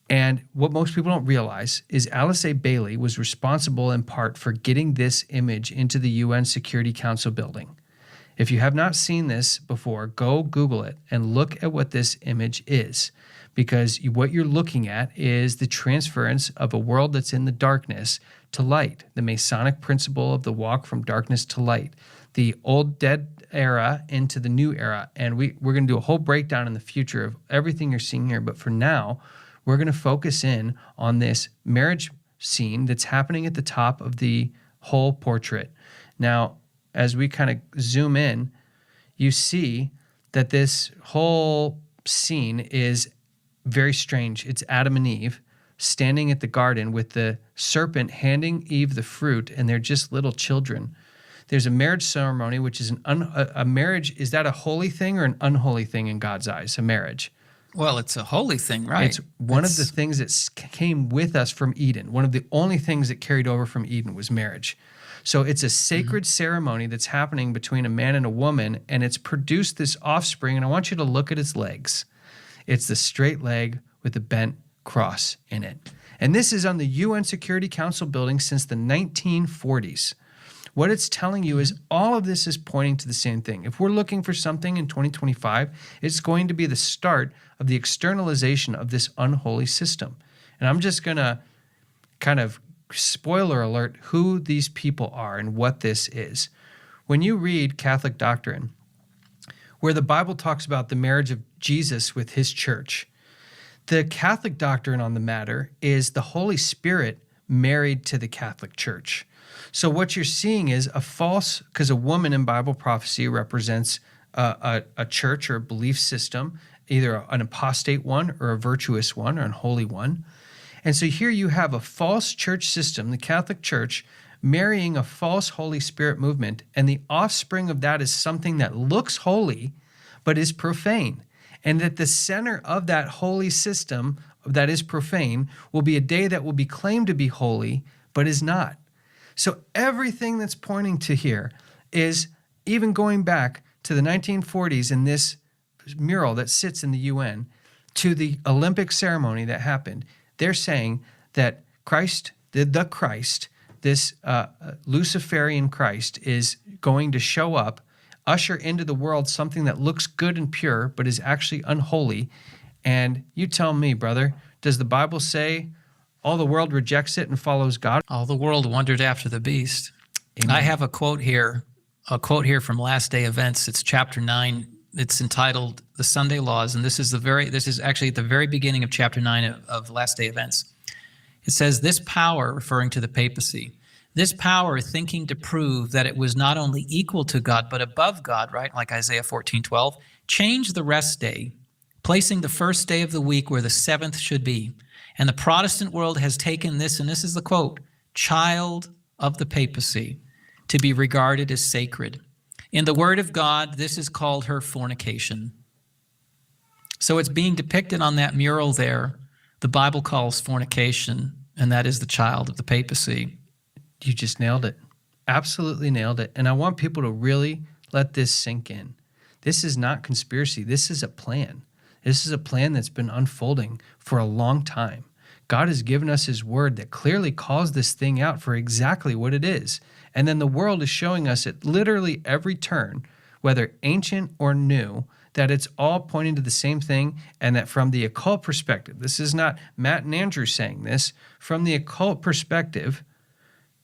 And what most people don't realize is Alice A. Bailey was responsible in part for getting this image into the UN Security Council building. If you have not seen this before, go Google it and look at what this image is, because what you're looking at is the transference of a world that's in the darkness to light, the Masonic principle of the walk from darkness to light, the old dead era into the new era. And we're going to do a whole breakdown in the future of everything you're seeing here. But for now, we're going to focus in on this marriage scene that's happening at the top of the whole portrait. Now, as we kind of zoom in, you see that this whole scene is very strange. It's Adam and Eve standing at the garden with the serpent handing Eve the fruit, and they're just little children. There's a marriage ceremony, which is a marriage. Is that a holy thing or an unholy thing in God's eyes, a marriage? Well, it's a holy thing, right? It's one of the things that came with us from Eden. One of the only things that carried over from Eden was marriage. So it's a sacred ceremony that's happening between a man and a woman, and it's produced this offspring. And I want you to look at its legs. It's the straight leg with the bent cross in it. And this is on the UN Security Council building since the 1940s. What it's telling you is all of this is pointing to the same thing. If we're looking for something in 2025, it's going to be the start of the externalization of this unholy system. And I'm just going to kind of spoiler alert who these people are and what this is. When you read Catholic doctrine, where the Bible talks about the marriage of Jesus with his church, the Catholic doctrine on the matter is the Holy Spirit married to the Catholic Church. So what you're seeing is a false, because a woman in Bible prophecy represents a church or a belief system, either an apostate one or a virtuous one or an holy one. And so here you have a false church system, the Catholic Church, marrying a false Holy Spirit movement, and the offspring of that is something that looks holy but is profane. And that the center of that holy system that is profane will be a day that will be claimed to be holy, but is not. So everything that's pointing to here is even going back to the 1940s in this mural that sits in the UN to the Olympic ceremony that happened. They're saying that Christ, the Christ, this Luciferian Christ is going to show up, usher into the world something that looks good and pure, but is actually unholy. And you tell me, brother, does the Bible say all the world rejects it and follows God? All the world wondered after the beast. Amen. I have a quote here from Last Day Events. It's chapter 9. It's entitled "The Sunday Laws," and this is actually at the very beginning of chapter 9 of Last Day Events. It says, "This power," referring to the papacy, "this power thinking to prove that it was not only equal to God but above God," right, like Isaiah 14:12, "changed the rest day, placing the first day of the week where the seventh should be. And the Protestant world has taken this," and this is the quote, "child of the papacy, to be regarded as sacred. In the word of God, this is called her fornication." So it's being depicted on that mural there. The Bible calls fornication, and that is the child of the papacy. You just nailed it. Absolutely nailed it. And I want people to really let this sink in. This is not conspiracy. This is a plan. This is a plan that's been unfolding for a long time. God has given us his word that clearly calls this thing out for exactly what it is. And then the world is showing us at literally every turn, whether ancient or new, that it's all pointing to the same thing, and that from the occult perspective, this is not Matt and Andrew saying this, from the occult perspective,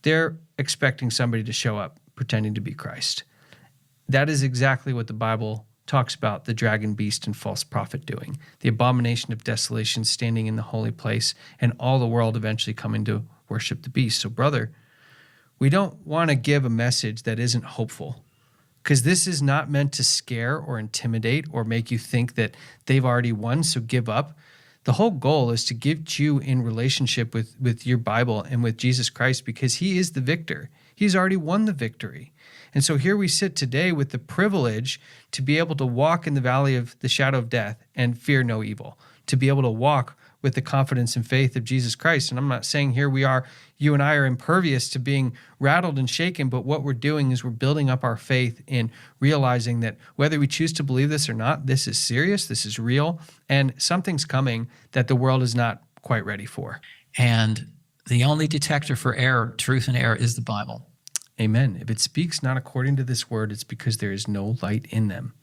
they're expecting somebody to show up pretending to be Christ. That is exactly what the Bible talks about the dragon, beast, and false prophet doing. The abomination of desolation standing in the holy place, and all the world eventually coming to worship the beast. So, brother, we don't want to give a message that isn't hopeful, because this is not meant to scare or intimidate or make you think that they've already won, so give up. The whole goal is to get you in relationship with your Bible and with Jesus Christ, because he is the victor. He's already won the victory. And so here we sit today with the privilege to be able to walk in the valley of the shadow of death and fear no evil, to be able to walk with the confidence and faith of Jesus Christ. And I'm not saying here you and I are impervious to being rattled and shaken, but what we're doing is we're building up our faith in realizing that whether we choose to believe this or not, this is serious, this is real, and something's coming that the world is not quite ready for. And the only detector for error, truth and error, is the Bible. Amen. If it speaks not according to this word, it's because there is no light in them.